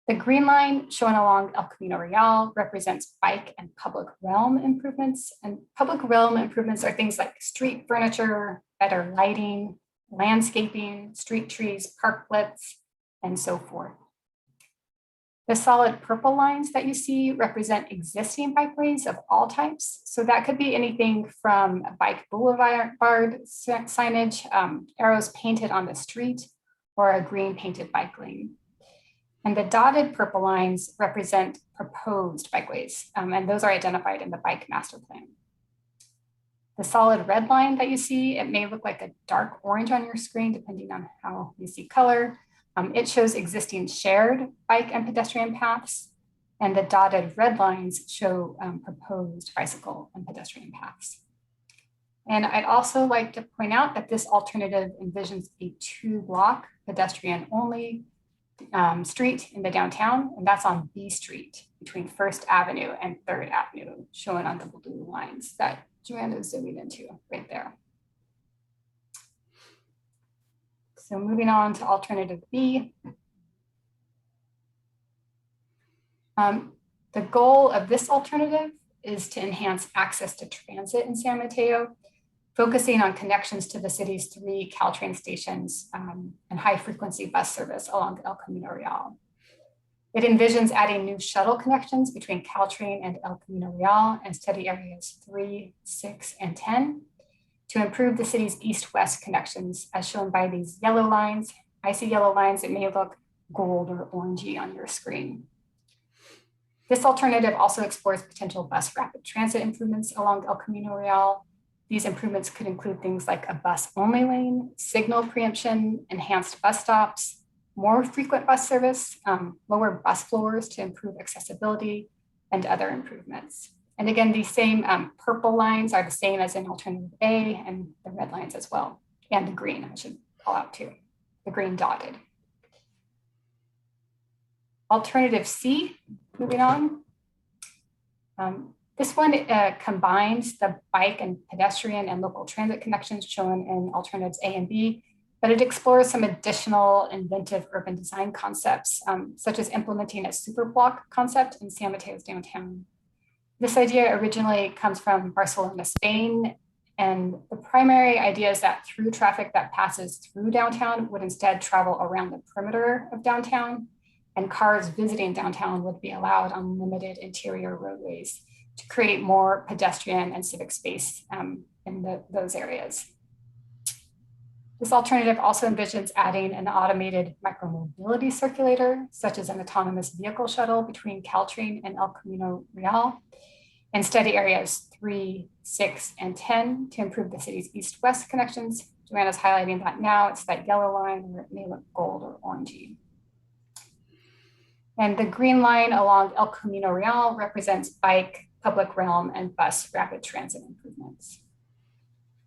E: The green line shown along El Camino Real represents bike and public realm improvements. And public realm improvements are things like street furniture, better lighting, landscaping, street trees, parklets, and so forth. The solid purple lines that you see represent existing bikeways of all types. So that could be anything from bike boulevard signage, arrows painted on the street, or a green painted bike lane. And the dotted purple lines represent proposed bikeways, and those are identified in the bike master plan. The solid red line that you see, it may look like a dark orange on your screen, depending on how you see color. It shows existing shared bike and pedestrian paths, and the dotted red lines show proposed bicycle and pedestrian paths. And I'd also like to point out that this alternative envisions a 2-block pedestrian only street in the downtown, and that's on B Street between 1st Avenue and 3rd Avenue, shown on the blue lines that Joanna is zooming into right there. So moving on to alternative B. The goal of this alternative is to enhance access to transit in San Mateo, focusing on connections to the city's 3 Caltrain stations and high frequency bus service along El Camino Real. It envisions adding new shuttle connections between Caltrain and El Camino Real and study areas 3, 6, and 10 to improve the city's east-west connections, as shown by these yellow lines. I see yellow lines, it may look gold or orangey on your screen. This alternative also explores potential bus rapid transit improvements along El Camino Real. These improvements could include things like a bus-only lane, signal preemption, enhanced bus stops, more frequent bus service, lower bus floors to improve accessibility, and other improvements. And again, these same purple lines are the same as in alternative A, and the red lines as well, and the green, I should call out too, the green dotted. Alternative C, moving on. This one combines the bike and pedestrian and local transit connections shown in alternatives A and B, but it explores some additional inventive urban design concepts, such as implementing a superblock concept in San Mateo's downtown. This idea originally comes from Barcelona, Spain, and the primary idea is that through traffic that passes through downtown would instead travel around the perimeter of downtown, and cars visiting downtown would be allowed on limited interior roadways to create more pedestrian and civic space in those areas. This alternative also envisions adding an automated micromobility circulator, such as an autonomous vehicle shuttle between Caltrain and El Camino Real, and study areas 3, 6, and 10 to improve the city's east-west connections. Joanna's highlighting that now. It's that yellow line where it may look gold or orangey. And the green line along El Camino Real represents bike, public realm, and bus rapid transit improvements.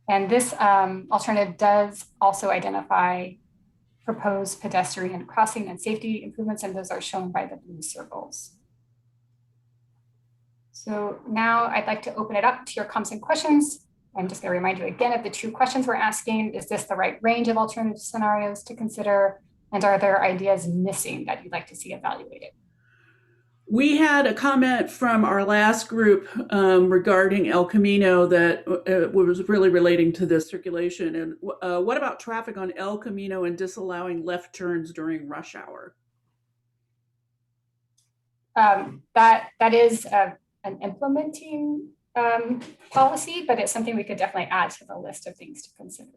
E: And this alternative does also identify proposed pedestrian crossing and safety improvements, and those are shown by the blue circles. So now I'd like to open it up to your comments and questions. I'm just going to remind you again of the two questions we're asking. Is this the right range of alternative scenarios to consider? And are there ideas missing that you'd like to see evaluated?
C: We had a comment from our last group regarding El Camino that was really relating to this circulation. And what about traffic on El Camino and disallowing left turns during rush hour?
E: That is an implementing policy, but it's something we could definitely add to the list of things to consider.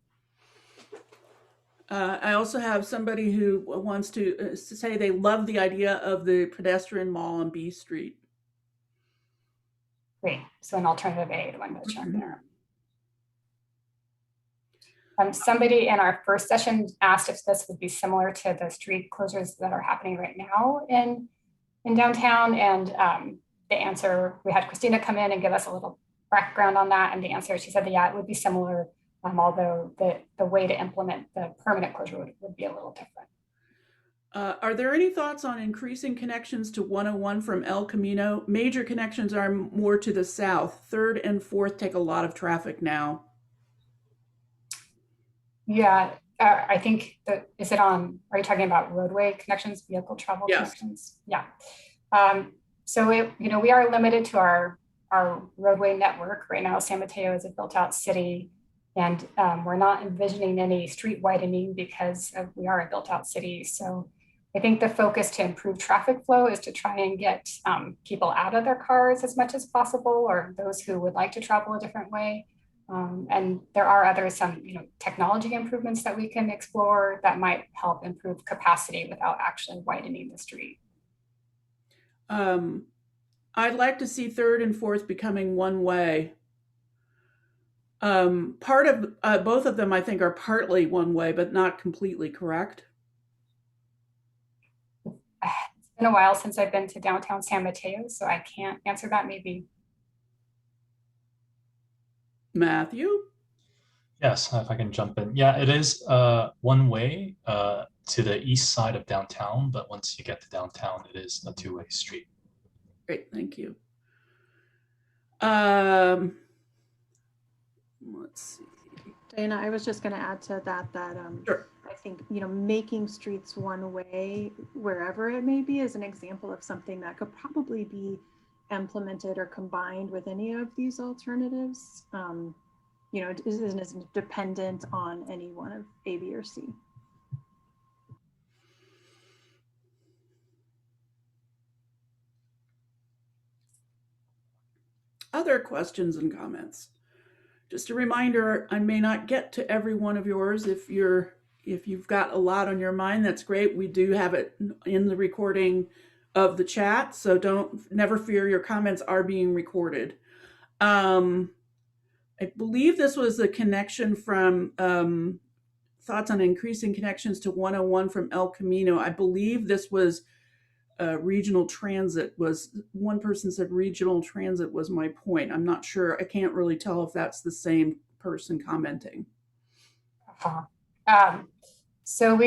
C: I also have somebody who wants to say they love the idea of the pedestrian mall on B Street.
E: Great. So an alternative A, the one that's shown there. Somebody in our first session asked if this would be similar to the street closures that are happening right now in downtown. And the answer, we had Christina come in and give us a little background on that. And the answer, she said that, yeah, it would be similar. Although the way to implement the permanent closure would be a little different.
C: Are there any thoughts on increasing connections to 101 from El Camino? Major connections are more to the south. 3rd and 4th take a lot of traffic now.
E: Yeah, I think that, are you talking about roadway connections, vehicle travel connections? Yeah. So we are limited to our roadway network. Right now, San Mateo is a built out city. And we're not envisioning any street widening because we are a built out city. So I think the focus to improve traffic flow is to try and get people out of their cars as much as possible, or those who would like to travel a different way. And there are some technology improvements that we can explore that might help improve capacity without actually widening the street.
C: I'd like to see 3rd and 4th becoming one way. Part of both of them, I think, are partly one way, but not completely, correct?
E: It's been a while since I've been to downtown San Mateo, so I can't answer that. Maybe.
C: Matthew?
F: Yes, if I can jump in. Yeah, it is one way to the east side of downtown, but once you get to downtown, it is a two-way street.
C: Great, thank you. Let's see.
G: Diana, I was just going to add to that
C: Sure.
G: I think, making streets one way, wherever it may be, is an example of something that could probably be implemented or combined with any of these alternatives. It isn't dependent on any one of A, B, or C.
C: Other questions and comments? Just a reminder, I may not get to every one of yours. If you've got a lot on your mind, that's great. We do have it in the recording of the chat, so never fear, your comments are being recorded. I believe this was a connection from thoughts on increasing connections to 101 from El Camino. I believe this was regional transit. One person said regional transit was my point. I'm not sure. I can't really tell if that's the same person commenting.
E: So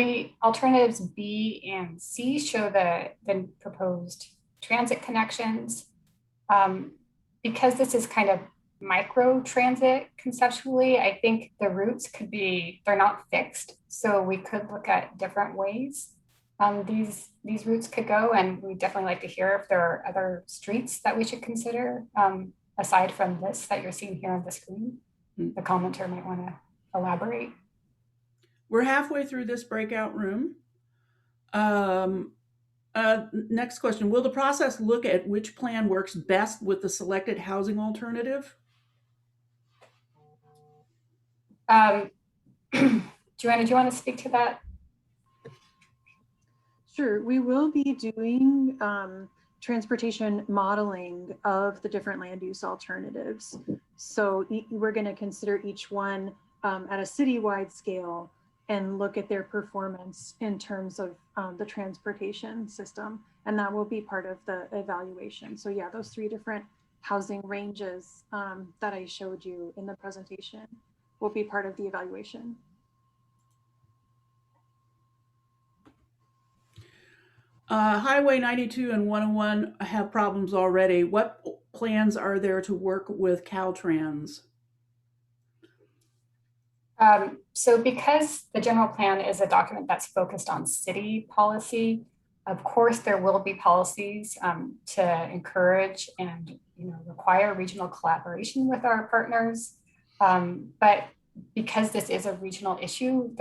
E: alternatives B and C show the proposed transit connections. Because this is kind of micro transit conceptually, I think the routes they're not fixed. So we could look at different ways these routes could go, and we'd definitely like to hear if there are other streets that we should consider aside from this that you're seeing here on the screen. The commenter might want to elaborate.
C: We're halfway through this breakout room. Next question, will the process look at which plan works best with the selected housing alternative?
E: Joanna, do you want to speak to that?
G: Sure, we will be doing transportation modeling of the different land use alternatives. So we're going to consider each one at a citywide scale and look at their performance in terms of the transportation system. And that will be part of the evaluation. So yeah, those 3 different housing ranges that I showed you in the presentation will be part of the evaluation.
C: Highway 92 and 101 have problems already. What plans are there to work with Caltrans?
E: So because the general plan is a document that's focused on city policy, of course, there will be policies to encourage and require regional collaboration with our partners. But because this is a regional issue,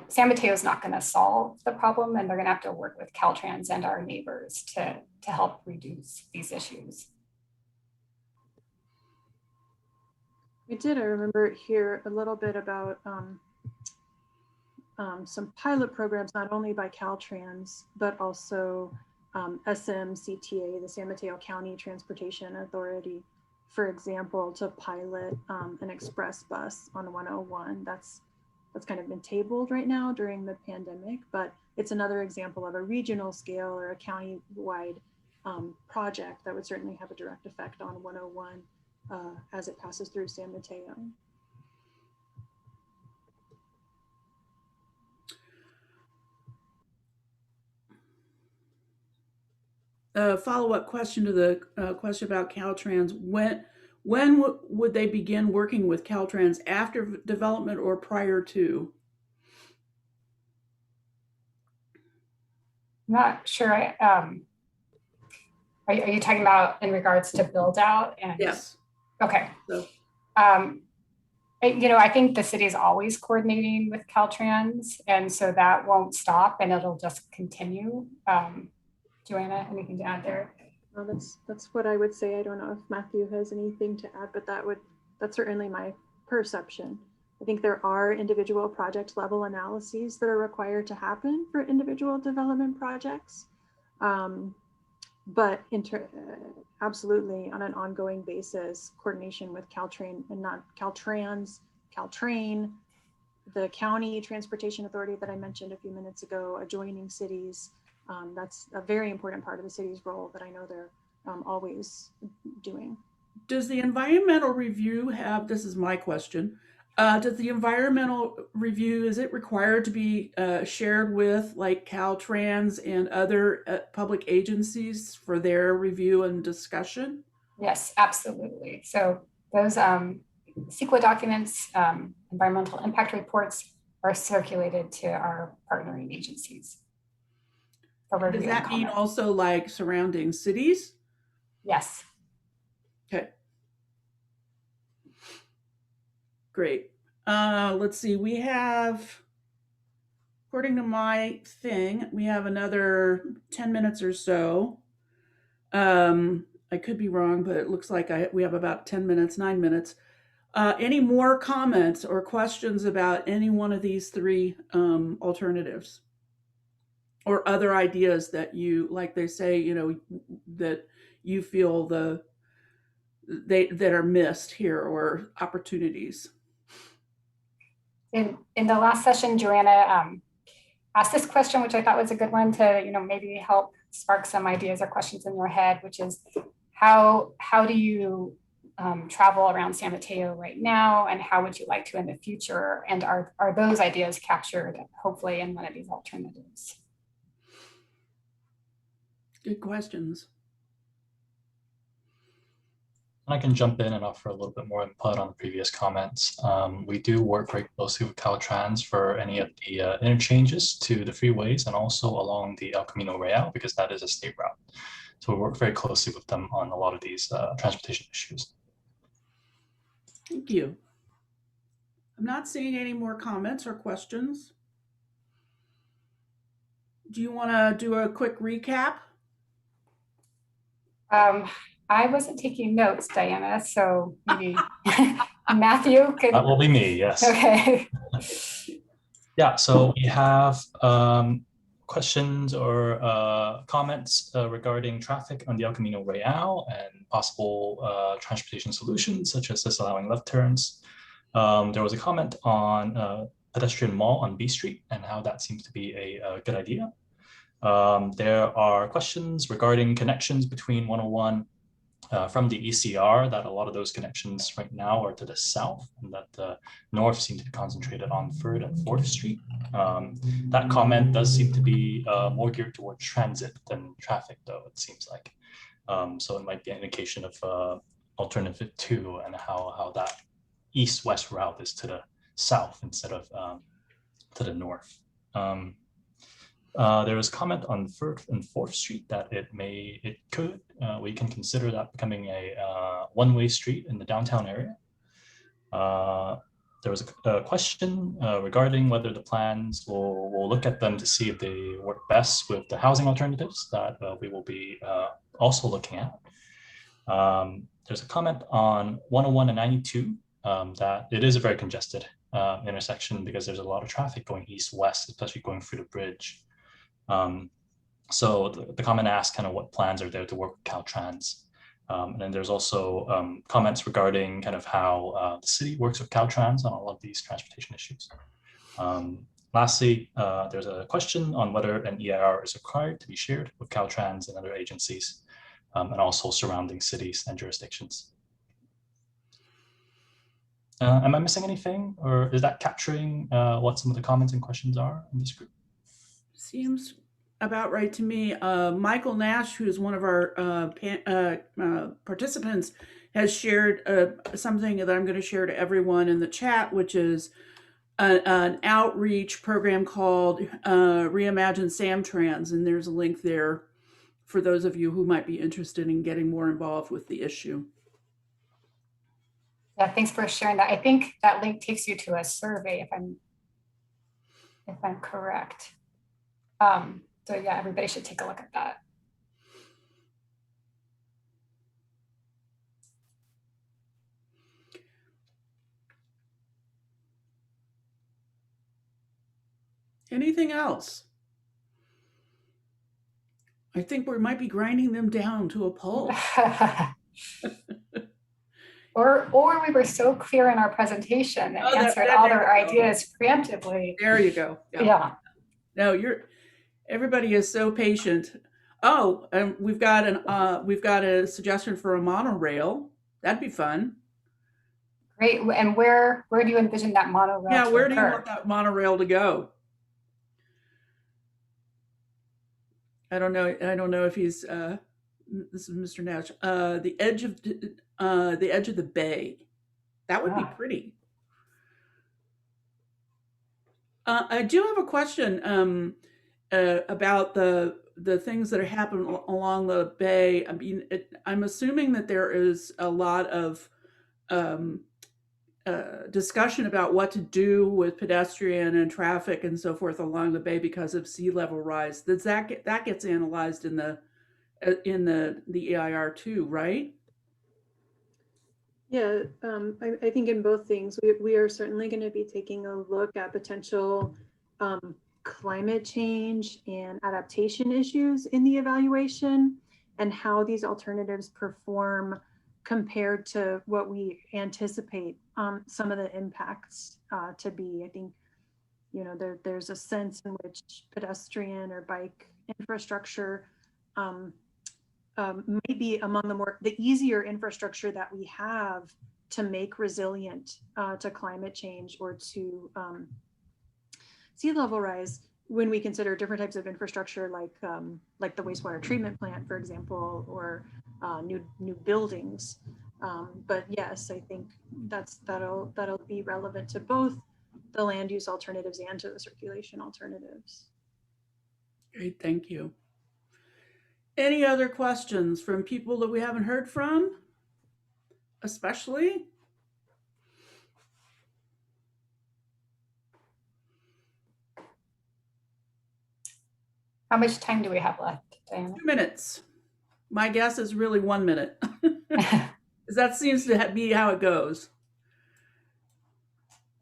E: San Mateo is not going to solve the problem, and they're going to have to work with Caltrans and our neighbors to help reduce these issues.
G: I remember hear a little bit about some pilot programs, not only by Caltrans, but also SMCTA, the San Mateo County Transportation Authority, for example, to pilot an express bus on 101. That's kind of been tabled right now during the pandemic, but it's another example of a regional scale or a county-wide project that would certainly have a direct effect on 101 as it passes through San Mateo.
C: Follow-up question to the question about Caltrans. When would they begin working with Caltrans, after development or prior to?
E: I'm not sure. Are you talking about in regards to build out? And
C: yes.
E: Okay.
C: So.
E: I think the city is always coordinating with Caltrans, and so that won't stop, and it'll just continue. Joanna, anything to add there?
G: Well, that's what I would say. I don't know if Matthew has anything to add, but that's certainly my perception. I think there are individual project level analyses that are required to happen for individual development projects. But absolutely on an ongoing basis, coordination with Caltrain and not Caltrans, Caltrain, the county transportation authority that I mentioned a few minutes ago, adjoining cities. That's a very important part of the city's role that I know they're always doing.
C: Does the environmental review have, this is my question, does the environmental review, is it required to be shared with like Caltrans and other public agencies for their review and discussion?
E: Yes, absolutely. So those CEQA documents, environmental impact reports, are circulated to our partnering agencies.
C: Does that mean also like surrounding cities?
E: Yes.
C: Okay. Great. Let's see. We have, according to my thing, we have another 10 minutes or so. I could be wrong, but it looks like we have about 10 minutes, 9 minutes. Any more comments or questions about any one of these 3 alternatives? Or other ideas that you, like they say, that you feel that are missed here, or opportunities?
E: In the last session, Joanna asked this question, which I thought was a good one to maybe help spark some ideas or questions in your head, which is how do you travel around San Mateo right now, and how would you like to in the future? And are those ideas captured hopefully in one of these alternatives?
C: Good questions.
F: I can jump in and offer a little bit more input on the previous comments. We do work very closely with Caltrans for any of the interchanges to the freeways and also along the El Camino Real, because that is a state route. So we work very closely with them on a lot of these transportation issues.
C: Thank you. I'm not seeing any more comments or questions. Do you want to do a quick recap?
E: I wasn't taking notes, Diana, so maybe Matthew could.
F: That will be me, yes.
E: Okay.
F: Yeah, so we have questions or comments regarding traffic on the El Camino Real and possible transportation solutions, such as disallowing left turns. There was a comment on pedestrian mall on B Street and how that seems to be a good idea. There are questions regarding connections between 101 from the ECR, that a lot of those connections right now are to the south, and that the north seem to be concentrated on 3rd and 4th Street. That comment does seem to be more geared towards transit than traffic, though, it seems like. So it might be an indication of alternative 2 and how that east-west route is to the south instead of to the north. There was comment on 3rd and 4th Street that we can consider that becoming a one-way street in the downtown area. There was a question regarding whether the plans will look at them to see if they work best with the housing alternatives that we will be also looking at. There's a comment on 101 and 92 that it is a very congested intersection because there's a lot of traffic going east-west, especially going through the bridge. So the comment asks kind of what plans are there to work with Caltrans. And then there's also comments regarding kind of how the city works with Caltrans on all of these transportation issues. Lastly, there's a question on whether an EIR is required to be shared with Caltrans and other agencies, and also surrounding cities and jurisdictions. Am I missing anything, or is that capturing what some of the comments and questions are in this group?
C: Seems about right to me. Michael Nash, who is one of our participants, has shared something that I'm going to share to everyone in the chat, which is an outreach program called Reimagine Samtrans, and there's a link there for those of you who might be interested in getting more involved with the issue.
E: Yeah, thanks for sharing that. I think that link takes you to a survey, if I'm correct. So yeah, everybody should take a look at that.
C: Anything else? I think we might be grinding them down to a pulp.
E: Or we were so clear in our presentation and answered all their ideas preemptively.
C: There you go.
E: Yeah.
C: No, everybody is so patient. Oh, and we've got a suggestion for a monorail. That'd be fun.
E: Great. And where do you envision that monorail?
C: Yeah, where do you want that monorail to go? I don't know if he's this is Mr. Nash. The edge of the bay. That would be pretty. I do have a question about the things that are happening along the bay. I mean, I'm assuming that there is a lot of discussion about what to do with pedestrian and traffic and so forth along the bay because of sea level rise. That gets analyzed in the EIR too, right?
G: Yeah, I think in both things, we are certainly going to be taking a look at potential climate change and adaptation issues in the evaluation and how these alternatives perform compared to what we anticipate some of the impacts to be. I think, there's a sense in which pedestrian or bike infrastructure may be among the easier infrastructure that we have to make resilient to climate change or to sea level rise when we consider different types of infrastructure like the wastewater treatment plant, for example, or new buildings. But yes, I think that'll be relevant to both the land use alternatives and to the circulation alternatives.
C: Great, thank you. Any other questions from people that we haven't heard from? Especially?
E: How much time do we have left, Diana?
C: 2 minutes. My guess is really 1 minute. That seems to be how it goes.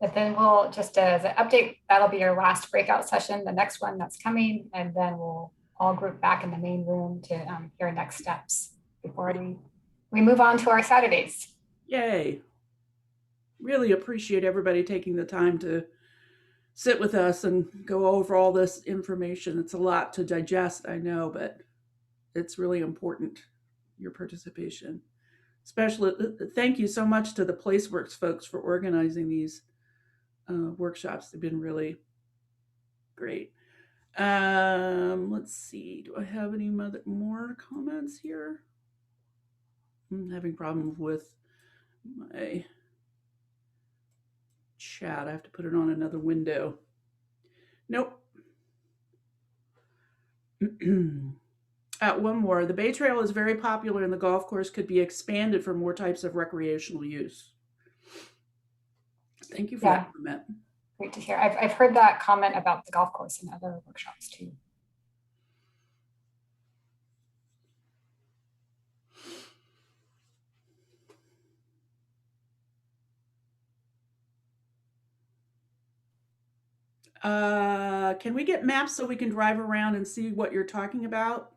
E: But then we'll just as an update, that'll be our last breakout session, the next one that's coming, and then we'll all group back in the main room to hear next steps before we move on to our Saturdays.
C: Yay. Really appreciate everybody taking the time to sit with us and go over all this information. It's a lot to digest, I know, but it's really important, your participation. Especially, thank you so much to the PlaceWorks folks for organizing these workshops. They've been really great. Let's see. Do I have any more comments here? I'm having problems with my chat. I have to put it on another window. Nope. One more. The Bay Trail is very popular and the golf course could be expanded for more types of recreational use. Thank you for that comment.
E: Great to hear. I've heard that comment about the golf course in other workshops too.
C: Can we get maps so we can drive around and see what you're talking about?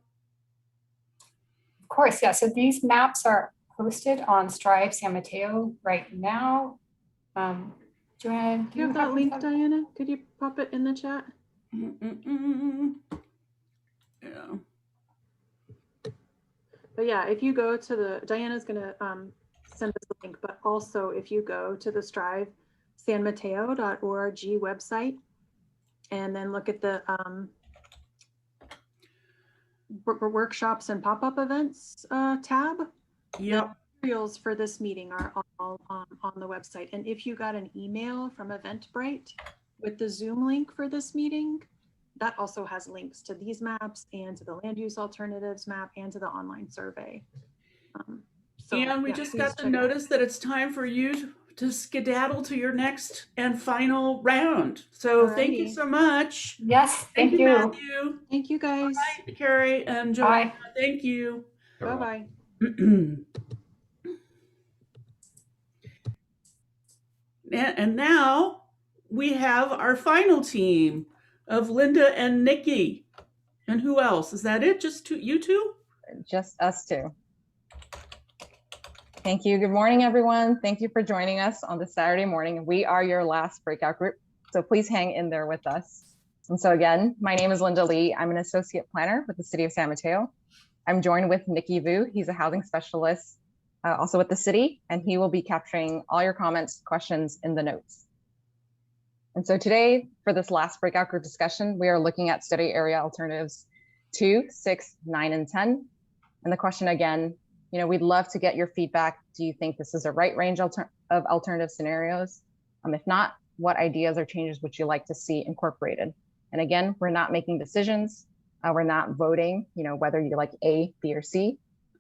E: Of course, yeah. So these maps are posted on Strive San Mateo right now. Joanna,
G: do you have that link, Diana? Could you pop it in the chat?
C: Yeah.
G: But yeah, if you go to the, Diana's gonna send us a link, but also if you go to the Strive sanmateo.org website and then look at the workshops and pop-up events tab,
C: yep.
G: The materials for this meeting are all on the website. And if you got an email from Eventbrite with the Zoom link for this meeting, that also has links to these maps and to the land use alternatives map and to the online survey.
C: And we just got the notice that it's time for you to skedaddle to your next and final round. So thank you so much.
E: Yes, thank you.
C: Matthew.
G: Thank you guys.
C: Bye, Carrie and Joanna. Thank you.
G: Bye-bye.
C: And now we have our final team of Linda and Nikki. And who else? Is that it? Just you two?
H: Just us two. Thank you. Good morning, everyone. Thank you for joining us on this Saturday morning. We are your last breakout group, so please hang in there with us. And so again, my name is Linda Lee. I'm an associate planner with the city of San Mateo. I'm joined with Nikki Vu. He's a housing specialist, also with the city, and he will be capturing all your comments, questions in the notes. And so today, for this last breakout group discussion, we are looking at study area alternatives 2, 6, 9, and 10. And the question again, we'd love to get your feedback. Do you think this is a right range of alternative scenarios? If not, what ideas or changes would you like to see incorporated? And again, we're not making decisions. We're not voting, whether you like A, B, or C.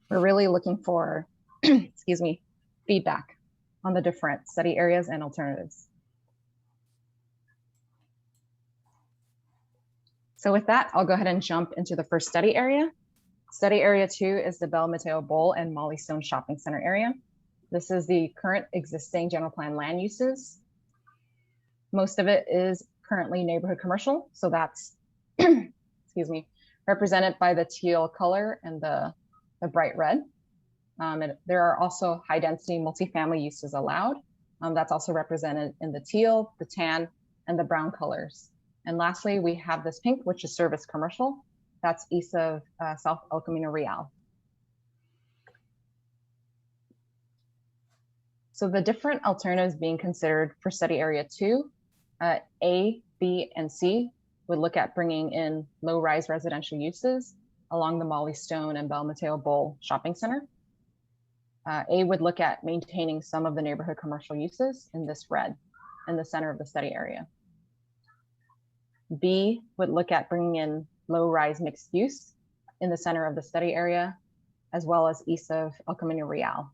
H: We're really looking for, excuse me, feedback on the different study areas and alternatives. So with that, I'll go ahead and jump into the first study area. Study area 2 is the Bell Mateo Bowl and Molly Stone Shopping Center area. This is the current existing general plan land uses. Most of it is currently neighborhood commercial. So that's, excuse me, represented by the teal color and the bright red. And there are also high density multifamily uses allowed. That's also represented in the teal, the tan, and the brown colors. And lastly, we have this pink, which is service commercial. That's east of South El Camino Real. So the different alternatives being considered for study area 2, A, B, and C would look at bringing in low-rise residential uses along the Molly Stone and Bell Mateo Bowl Shopping Center. A would look at maintaining some of the neighborhood commercial uses in this red in the center of the study area. B would look at bringing in low-rise mixed use in the center of the study area, as well as east of El Camino Real.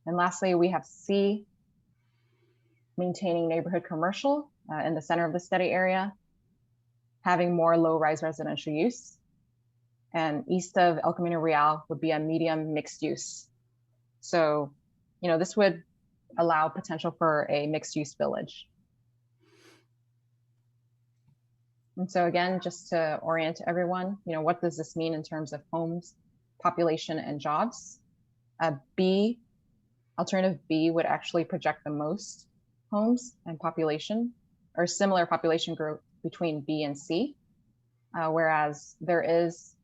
H: And lastly, we have C, maintaining neighborhood commercial in the center of the study area, having more low-rise residential use. And east of El Camino Real would be a medium mixed use. So, this would allow potential for a mixed use village. And so again, just to orient everyone, what does this mean in terms of homes, population, and jobs? Alternative B would actually project the most homes and population or similar population growth between B and C, whereas there is,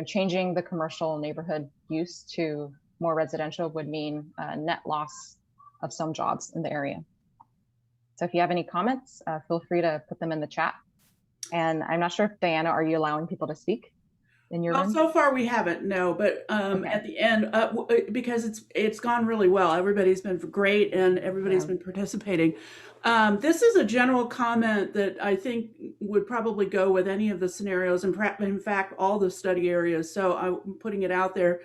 H: changing the commercial neighborhood use to more residential would mean net loss of some jobs in the area. So if you have any comments, feel free to put them in the chat. And I'm not sure if Diana, are you allowing people to speak in your room?
C: So far we haven't, no, but
H: Okay.
C: at the end, because it's gone really well. Everybody's been great and everybody's been participating. This is a general comment that I think would probably go with any of the scenarios, and in fact, all the study areas. So I'm putting it out there.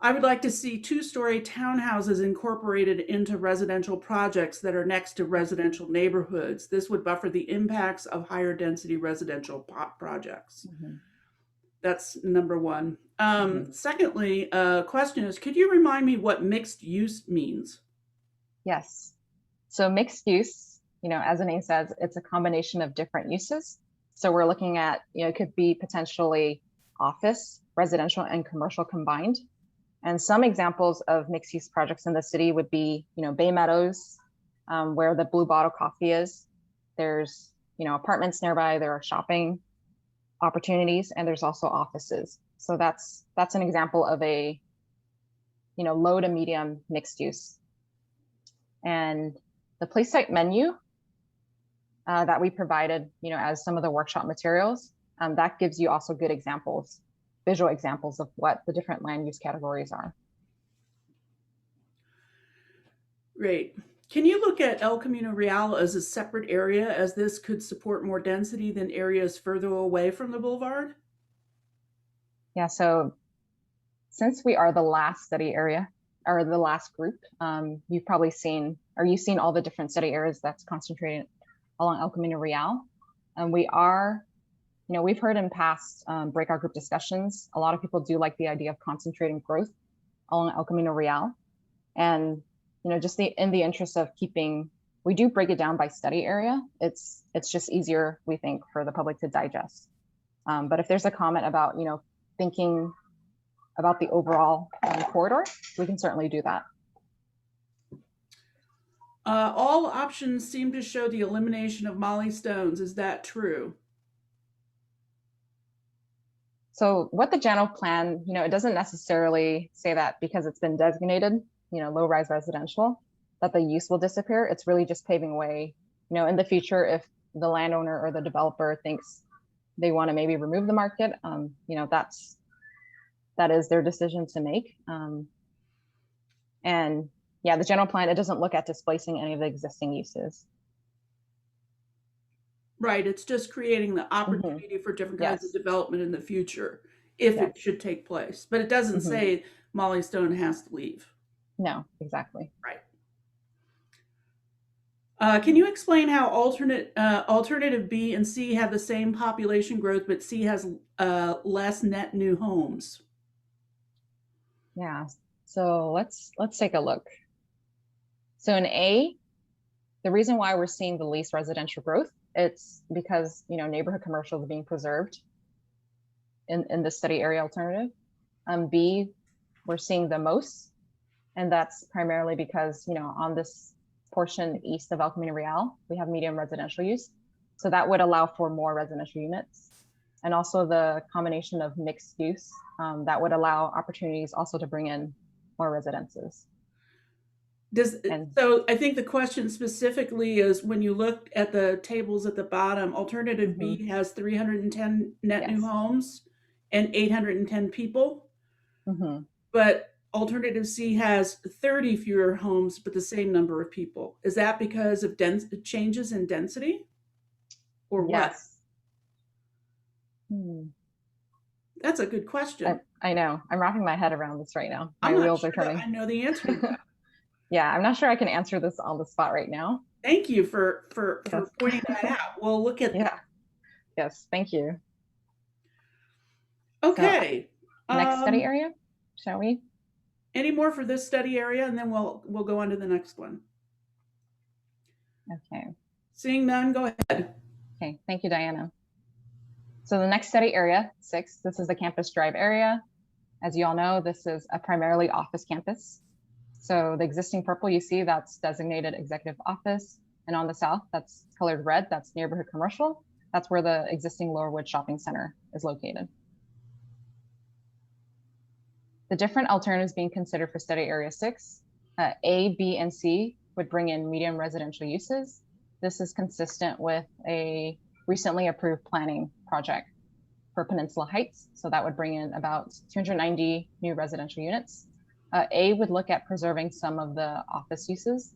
C: I would like to see two-story townhouses incorporated into residential projects that are next to residential neighborhoods. This would buffer the impacts of higher density residential projects.
H: Mm-hmm.
C: That's number one. Secondly, question is, could you remind me what mixed use means?
H: Yes. So mixed use, as the name says, it's a combination of different uses. So we're looking at, it could be potentially office, residential, and commercial combined. And some examples of mixed use projects in the city would be, Bay Meadows, where the Blue Bottle Coffee is. There's, apartments nearby, there are shopping opportunities, and there's also offices. So that's an example of a, low to medium mixed use. And the place site menu that we provided, as some of the workshop materials, that gives you also good examples, visual examples of what the different land use categories are.
C: Great. Can you look at El Camino Real as a separate area, as this could support more density than areas further away from the boulevard?
H: Yeah, so since we are the last study area, or the last group, you've probably seen all the different study areas that's concentrated along El Camino Real. And we are, we've heard in past breakout group discussions, a lot of people do like the idea of concentrating growth along El Camino Real. And just in the interest of keeping, we do break it down by study area. It's just easier, we think, for the public to digest. But if there's a comment about, thinking about the overall corridor, we can certainly do that.
C: All options seem to show the elimination of Molly stones. Is that true?
H: So what the general plan, it doesn't necessarily say that because it's been designated, low-rise residential, that the use will disappear. It's really just paving way, in the future, if the landowner or the developer thinks they want to maybe remove the market, that is their decision to make. And yeah, the general plan, it doesn't look at displacing any of the existing uses.
C: Right, it's just creating the opportunity for different kinds of development in the future, if it should take place. But it doesn't say Molly Stone has to leave.
H: No, exactly.
C: Right. Can you explain how alternative B and C have the same population growth, but C has less net new homes?
H: Yeah, so let's take a look. So in A, the reason why we're seeing the least residential growth, it's because neighborhood commercial is being preserved in the study area alternative. B, we're seeing the most, and that's primarily because on this portion east of El Camino Real, we have medium residential use, so that would allow for more residential units, and also the combination of mixed use that would allow opportunities also to bring in more residences.
C: So I think the question specifically is, when you look at the tables at the bottom, alternative B has 310 net new homes and 810 people, but alternative C has 30 fewer homes but the same number of people. Is that because of changes in density, or what? That's a good question.
H: I know. I'm wrapping my head around this right now. My
C: wheels
H: are turning.
C: I know the answer to that.
H: Yeah, I'm not sure I can answer this on the spot right now.
C: Thank you for pointing that out. We'll look at that.
H: Yes, thank you.
C: Okay.
H: So, next study area, shall we?
C: Any more for this study area, and then we'll go on to the next one.
H: Okay.
C: Seeing none, go ahead.
H: Okay, thank you, Diana. So the next study area, 6, this is the Campus Drive area. As you all know, this is a primarily office campus. So the existing purple you see, that's designated executive office. And on the south, that's colored red, that's neighborhood commercial. That's where the existing Lowerwood Shopping Center is located. The different alternatives being considered for study area 6, A, B, and C would bring in medium residential uses. This is consistent with a recently approved planning project for Peninsula Heights. So that would bring in about 290 new residential units. A would look at preserving some of the office uses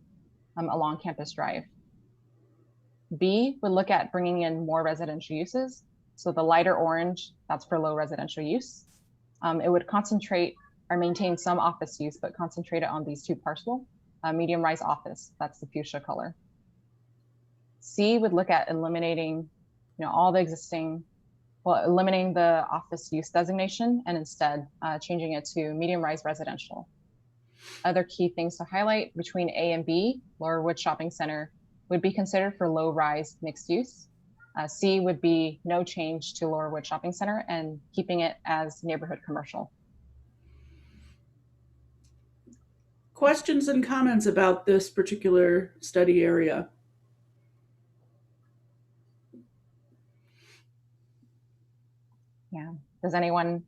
H: along Campus Drive. B would look at bringing in more residential uses. So the lighter orange, that's for low residential use. It would concentrate or maintain some office use, but concentrate it on these two parcels. Medium rise office, that's the fuchsia color. C would look at eliminating, all the existing, eliminating the office use designation and instead changing it to medium rise residential. Other key things to highlight between A and B, Lowerwood Shopping Center would be considered for low rise mixed use. C would be no change to Lowerwood Shopping Center and keeping it as neighborhood commercial.
C: Questions and comments about this particular study area?
H: Yeah. Does anyone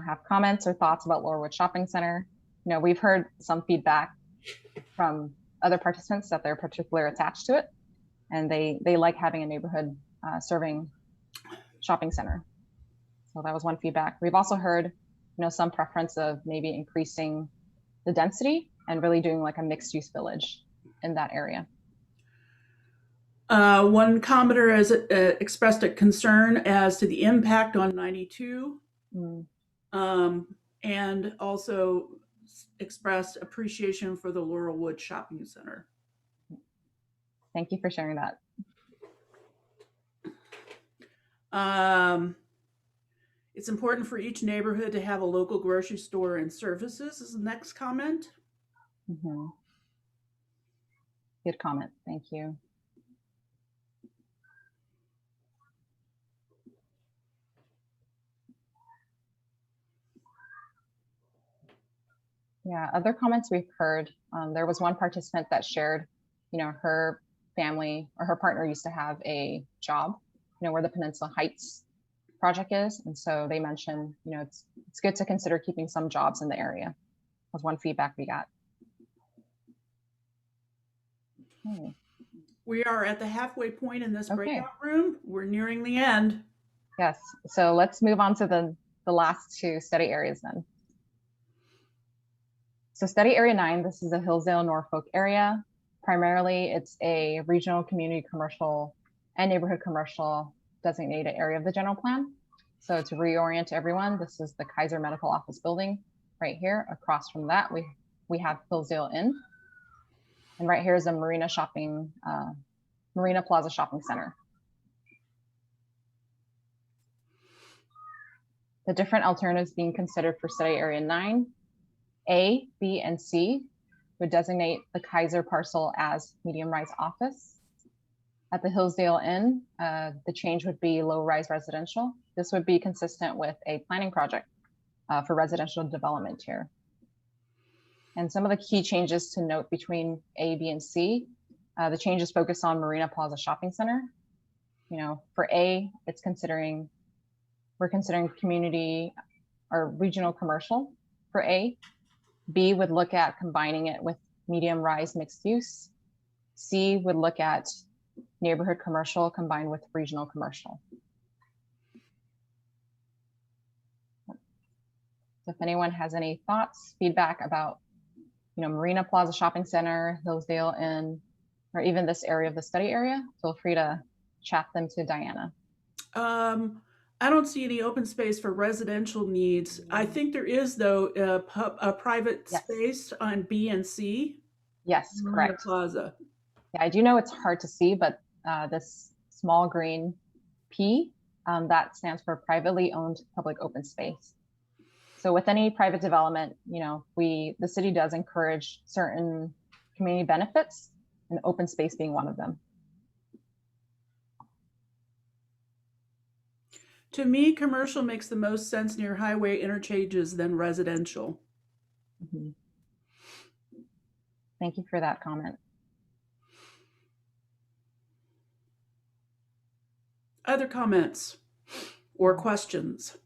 H: have comments or thoughts about Lowerwood Shopping Center? We've heard some feedback from other participants that they're particularly attached to it and they like having a neighborhood serving shopping center. So that was one feedback. We've also heard some preference of maybe increasing the density and really doing like a mixed use village in that area.
C: One commenter has expressed a concern as to the impact on 92, and also expressed appreciation for the Laurelwood Shopping Center.
H: Thank you for sharing that.
C: It's important for each neighborhood to have a local grocery store and services is the next comment.
H: Good comment. Thank you. Yeah, other comments we've heard, there was one participant that shared, her family or her partner used to have a job, where the Peninsula Heights project is. And so they mentioned, it's good to consider keeping some jobs in the area. Was one feedback we got.
C: We are at the halfway point in this breakout room. We're nearing the end.
H: Yes, so let's move on to the last two study areas then. So study area 9, this is a Hillsdale Norfolk area. Primarily, it's a regional community commercial and neighborhood commercial designated area of the general plan. So to reorient everyone, this is the Kaiser Medical Office building right here. Across from that, we have Hillsdale Inn. And right here is a Marina Plaza Shopping Center. The different alternatives being considered for study area 9, A, B, and C would designate the Kaiser parcel as medium rise office. At the Hillsdale Inn, the change would be low rise residential. This would be consistent with a planning project for residential development here. And some of the key changes to note between A, B, and C, the changes focus on Marina Plaza Shopping Center. For A, we're considering community or regional commercial for A. B would look at combining it with medium rise mixed use. C would look at neighborhood commercial combined with regional commercial. If anyone has any thoughts, feedback about Marina Plaza Shopping Center, Hillsdale Inn, or even this area of the study area, feel free to chat them to Diana.
C: I don't see any open space for residential needs. I think there is, though, a private space on B and C.
H: Yes, correct.
C: Plaza.
H: Yeah, I do know it's hard to see, but this small green P, that stands for privately owned public open space. So with any private development, the city does encourage certain community benefits, and open space being one of them.
C: To me, commercial makes the most sense near highway interchanges than residential.
H: Thank you for that comment.
C: other comments or questions?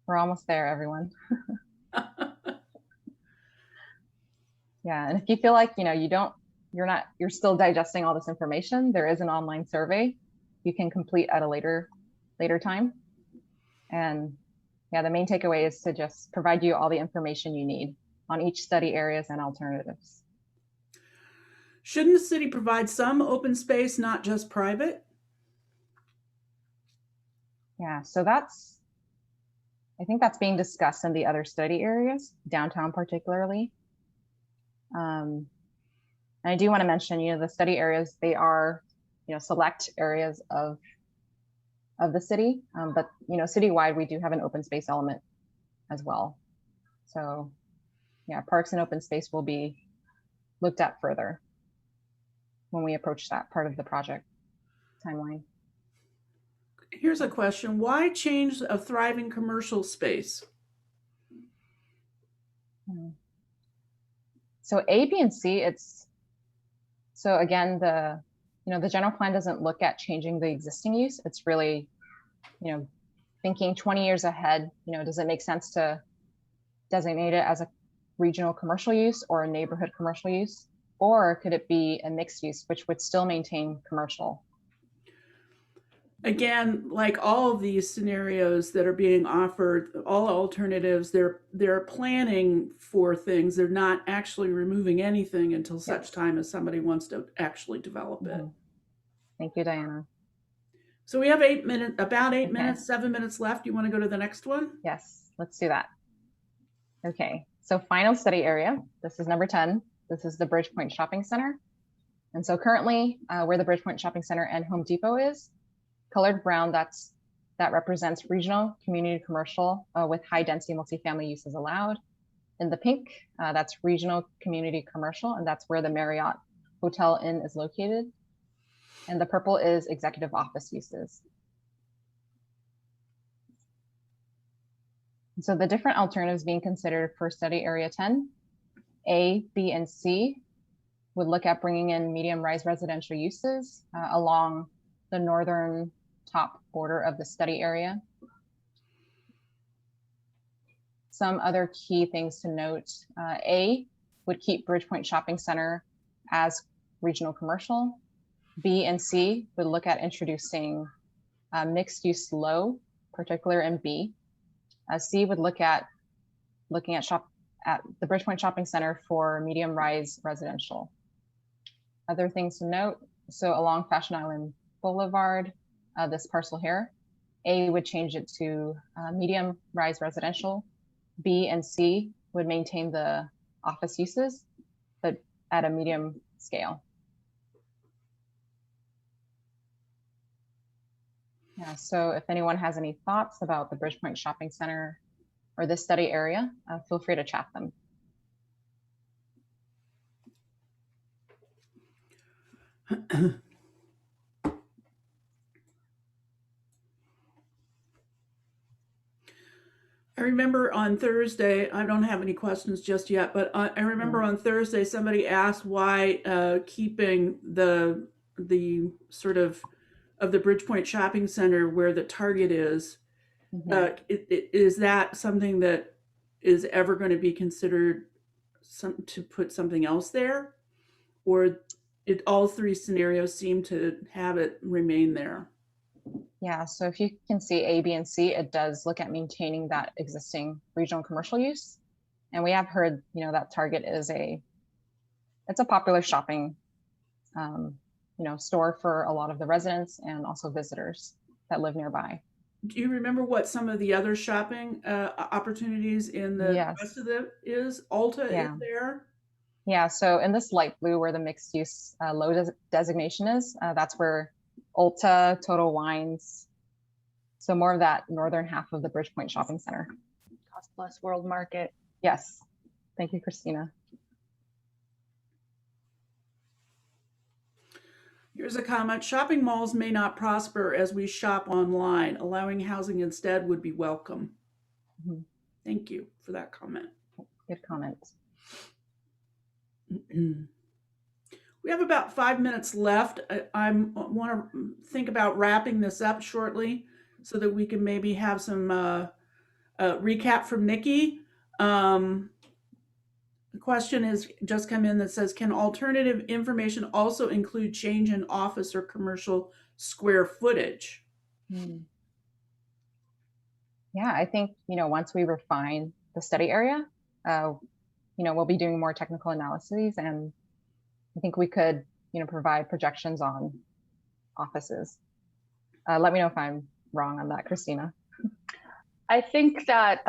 H: We're almost there, everyone. Yeah, and if you feel like, you're still digesting all this information, there is an online survey you can complete at a later time. And yeah, the main takeaway is to just provide you all the information you need on each study areas and alternatives.
C: Shouldn't the city provide some open space, not just private?
H: Yeah, so I think that's being discussed in the other study areas, downtown particularly. And I do want to mention, the study areas, they are, select areas of the city, but citywide, we do have an open space element as well. So yeah, parks and open space will be looked at further when we approach that part of the project timeline.
C: Here's a question. Why change a thriving commercial space?
H: So A, B, and C, so again, the general plan doesn't look at changing the existing use. It's really, thinking 20 years ahead, does it make sense to designate it as a regional commercial use or a neighborhood commercial use? Or could it be a mixed use, which would still maintain commercial?
C: Again, like all of these scenarios that are being offered, all alternatives, they're planning for things. They're not actually removing anything until such time as somebody wants to actually develop it.
H: Thank you, Diana.
C: So we have 8 minutes, about 8 minutes, 7 minutes left. You want to go to the next one?
H: Yes, let's do that. Okay, so final study area. This is number 10. This is the Bridgepoint Shopping Center. And so currently where the Bridgepoint Shopping Center and Home Depot is, colored brown, that represents regional community commercial with high density multifamily uses allowed. In the pink, that's regional community commercial, and that's where the Marriott Hotel Inn is located. And the purple is executive office uses. So the different alternatives being considered for study area 10, A, B, and C would look at bringing in medium rise residential uses along the northern top border of the study area. Some other key things to note, A would keep Bridgepoint Shopping Center as regional commercial. B and C would look at introducing mixed use low, particular in B. C would look at looking at the Bridgepoint Shopping Center for medium rise residential. Other things to note, so along Fashion Island Boulevard, this parcel here, A would change it to medium rise residential. B and C would maintain the office uses, but at a medium scale. Yeah, so if anyone has any thoughts about the Bridgepoint Shopping Center or this study area, feel free to chat them.
C: I remember on Thursday, I don't have any questions just yet, but I remember on Thursday somebody asked why keeping the sort of the Bridgepoint Shopping Center where the Target is, is that something that is ever going to be considered to put something else there? Or all three scenarios seem to have it remain there?
H: Yeah, so if you can see A, B, and C, it does look at maintaining that existing regional commercial use. And we have heard, that Target is it's a popular shopping, store for a lot of the residents and also visitors that live nearby.
C: Do you remember what some of the other shopping opportunities in the rest of it is? Ulta is there?
H: Yeah, so in this light blue where the mixed use low designation is, that's where Ulta, Total Wines, so more of that northern half of the Bridgepoint Shopping Center.
I: Cost Plus, World Market.
H: Yes, thank you, Christina.
C: Here's a comment. Shopping malls may not prosper as we shop online. Allowing housing instead would be welcome. Thank you for that comment.
H: Good comment.
C: We have about 5 minutes left. I want to think about wrapping this up shortly so that we can maybe have some recap from Nikki. The question is just come in that says, can alternative information also include change in office or commercial square footage?
H: Yeah, I think, once we refine the study area, we'll be doing more technical analyses, and I think we could, provide projections on offices. Let me know if I'm wrong on that, Christina.
I: I think that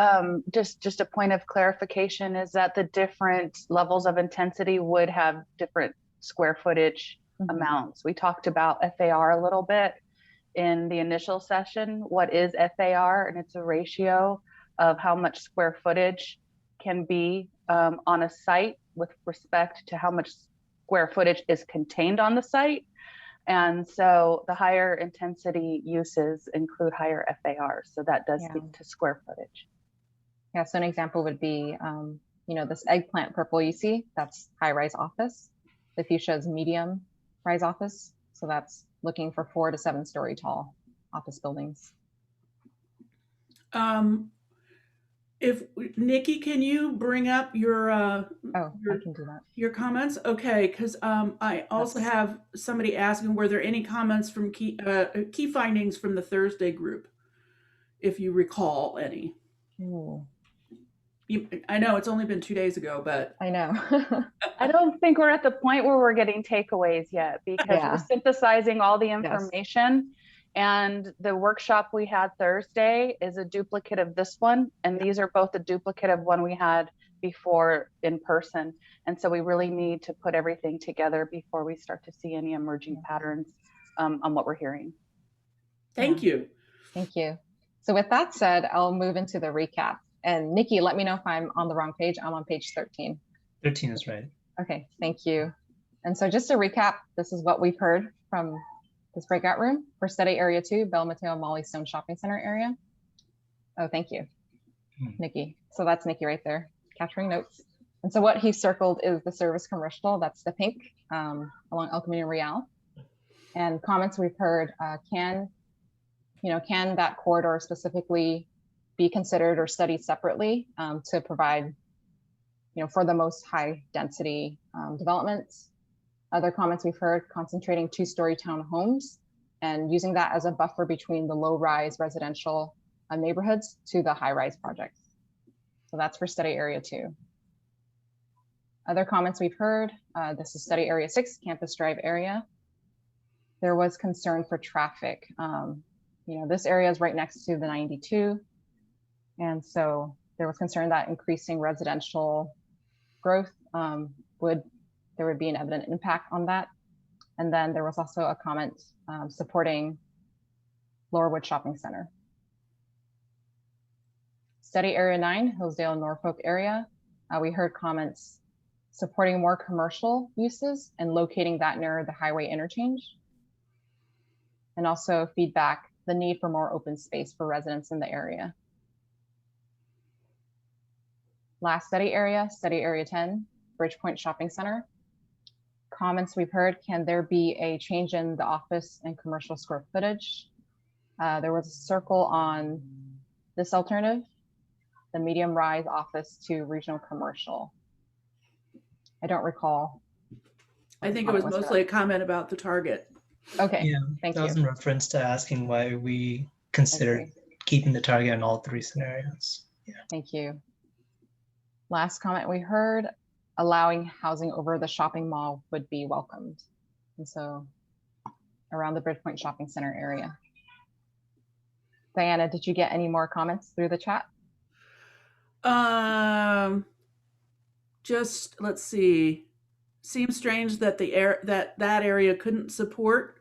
I: just a point of clarification is that the different levels of intensity would have different square footage amounts. We talked about FAR a little bit in the initial session. What is FAR? And it's a ratio of how much square footage can be on a site with respect to how much square footage is contained on the site. And so the higher intensity uses include higher FAR. So that does speak to square footage.
H: Yeah, so an example would be, this eggplant purple you see, that's high-rise office. The fuchsia is medium rise office. So that's looking for 4 to 7 story tall office buildings.
C: If Nikki, can you bring up your
H: I can do that.
C: Your comments? Okay, because I also have somebody asking, were there any comments from key findings from the Thursday group, if you recall any? I know it's only been 2 days ago, but
H: I know.
I: I don't think we're at the point where we're getting takeaways yet, because we're synthesizing all the information. And the workshop we had Thursday is a duplicate of this one. And these are both a duplicate of one we had before in person. And so we really need to put everything together before we start to see any emerging patterns on what we're hearing.
C: Thank you.
H: Thank you. So with that said, I'll move into the recap. And Nikki, let me know if I'm on the wrong page. I'm on page 13.
F: 13 is right.
H: Okay, thank you. And so just to recap, this is what we've heard from this breakout room for study area 2, Bell Mateo Molly Stone Shopping Center area. Oh, thank you, Nikki. So that's Nikki right there, capturing notes. And so what he circled is the service commercial, that's the pink, along El Camino Real. And comments we've heard, can that corridor specifically be considered or studied separately to provide, for the most high density developments. Other comments we've heard, concentrating 2-story townhomes and using that as a buffer between the low-rise residential neighborhoods to the high-rise projects. So that's for study area 2. Other comments we've heard, this is study area 6, Campus Drive area. There was concern for traffic. This area is right next to the 92. And so there was concern that increasing residential growth there would be an evident impact on that. And then there was also a comment supporting Lowerwood Shopping Center. Study area 9, Hillsdale Norfolk area. We heard comments supporting more commercial uses and locating that near the highway interchange. And also feedback, the need for more open space for residents in the area. Last study area 10, Bridgepoint Shopping Center. Comments we've heard, can there be a change in the office and commercial square footage? There was a circle on this alternative, the medium rise office to regional commercial. I don't recall.
C: I think it was mostly a comment about the target.
H: Okay,
J: yeah,
H: thank you.
J: That was in reference to asking why we considered keeping the target in all 3 scenarios. Yeah.
H: Thank you. Last comment we heard, allowing housing over the shopping mall would be welcomed. And so around the Bridgepoint Shopping Center area. Diana, did you get any more comments through the chat?
C: Just let's see. Seems strange that that area couldn't support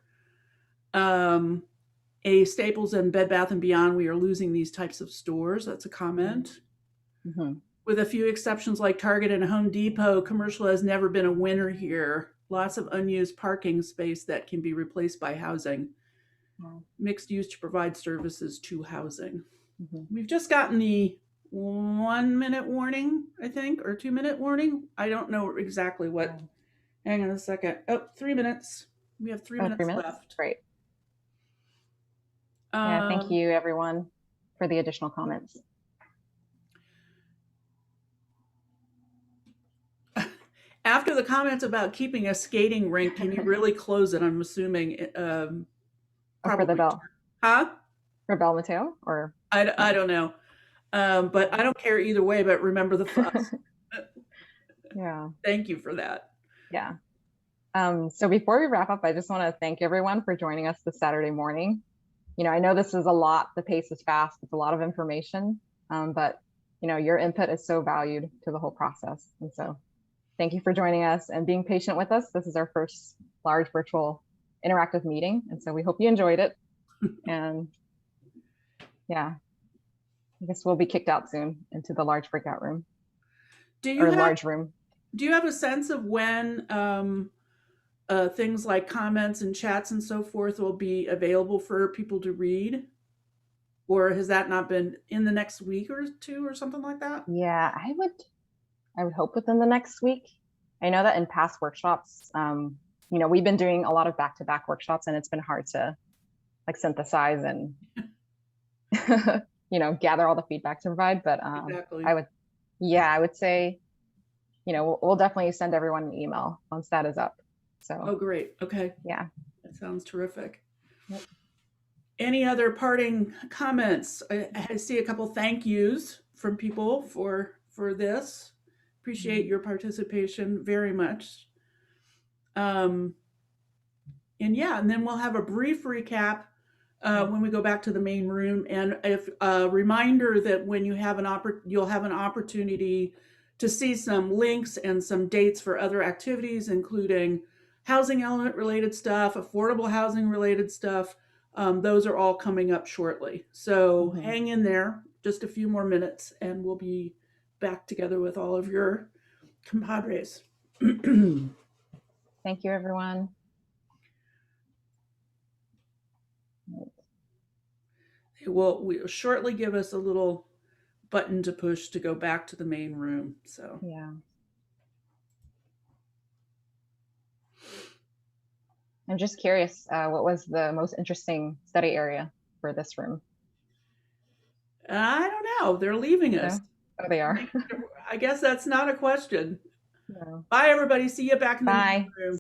C: a Staples and Bed Bath & Beyond. We are losing these types of stores. That's a comment. With a few exceptions like Target and Home Depot, commercial has never been a winner here. Lots of unused parking space that can be replaced by housing. Mixed use to provide services to housing. We've just gotten the 1 minute warning, I think, or 2 minute warning. I don't know exactly what Hang on a second. Oh, 3 minutes. We have 3
H: Oh,
C: minutes
H: 3 minutes?
C: left.
H: Great. Yeah, thank you everyone for the additional comments.
C: After the comments about keeping a skating rink, can you really close it? I'm assuming.
H: For the bell.
C: Huh?
H: For Bell Mateo or?
C: I don't know. But I don't care either way, but remember the fuss.
H: Yeah.
C: Thank you for that.
H: Yeah. So before we wrap up, I just want to thank everyone for joining us this Saturday morning. You know, I know this is a lot, the pace is fast, it's a lot of information, but you know, your input is so valued to the whole process. And so thank you for joining us and being patient with us. This is our first large virtual interactive meeting. And so we hope you enjoyed it. And yeah, I guess we'll be kicked out soon into the large breakout room. Large room.
C: Do you have a sense of when things like comments and chats and so forth will be available for people to read? Or has that not been in the next week or two or something like that?
H: Yeah, I would hope within the next week. I know that in past workshops, you know, we've been doing a lot of back-to-back workshops and it's been hard to like synthesize and you know, gather all the feedback to provide. But
C: exactly.
H: I would say, you know, we'll definitely send everyone an email once that is up. So
C: oh, great. Okay.
H: Yeah.
C: That sounds terrific.
H: Yep.
C: Any other parting comments? I see a couple thank yous from people for this. Appreciate your participation very much. And yeah, and then we'll have a brief recap when we go back to the main room. And if a reminder that when you have you'll have an opportunity to see some links and some dates for other activities, including housing element related stuff, affordable housing related stuff. Those are all coming up shortly. So hang in there just a few more minutes and we'll be back together with all of your compadres.
H: Thank you, everyone.
C: We'll shortly give us a little button to push to go back to the main room. So
H: yeah. I'm just curious, what was the most interesting study area for this room?
C: I don't know. They're leaving us.
H: Oh, they are.
C: I guess that's not a question.
H: No.
C: Bye, everybody. See you back in the main room.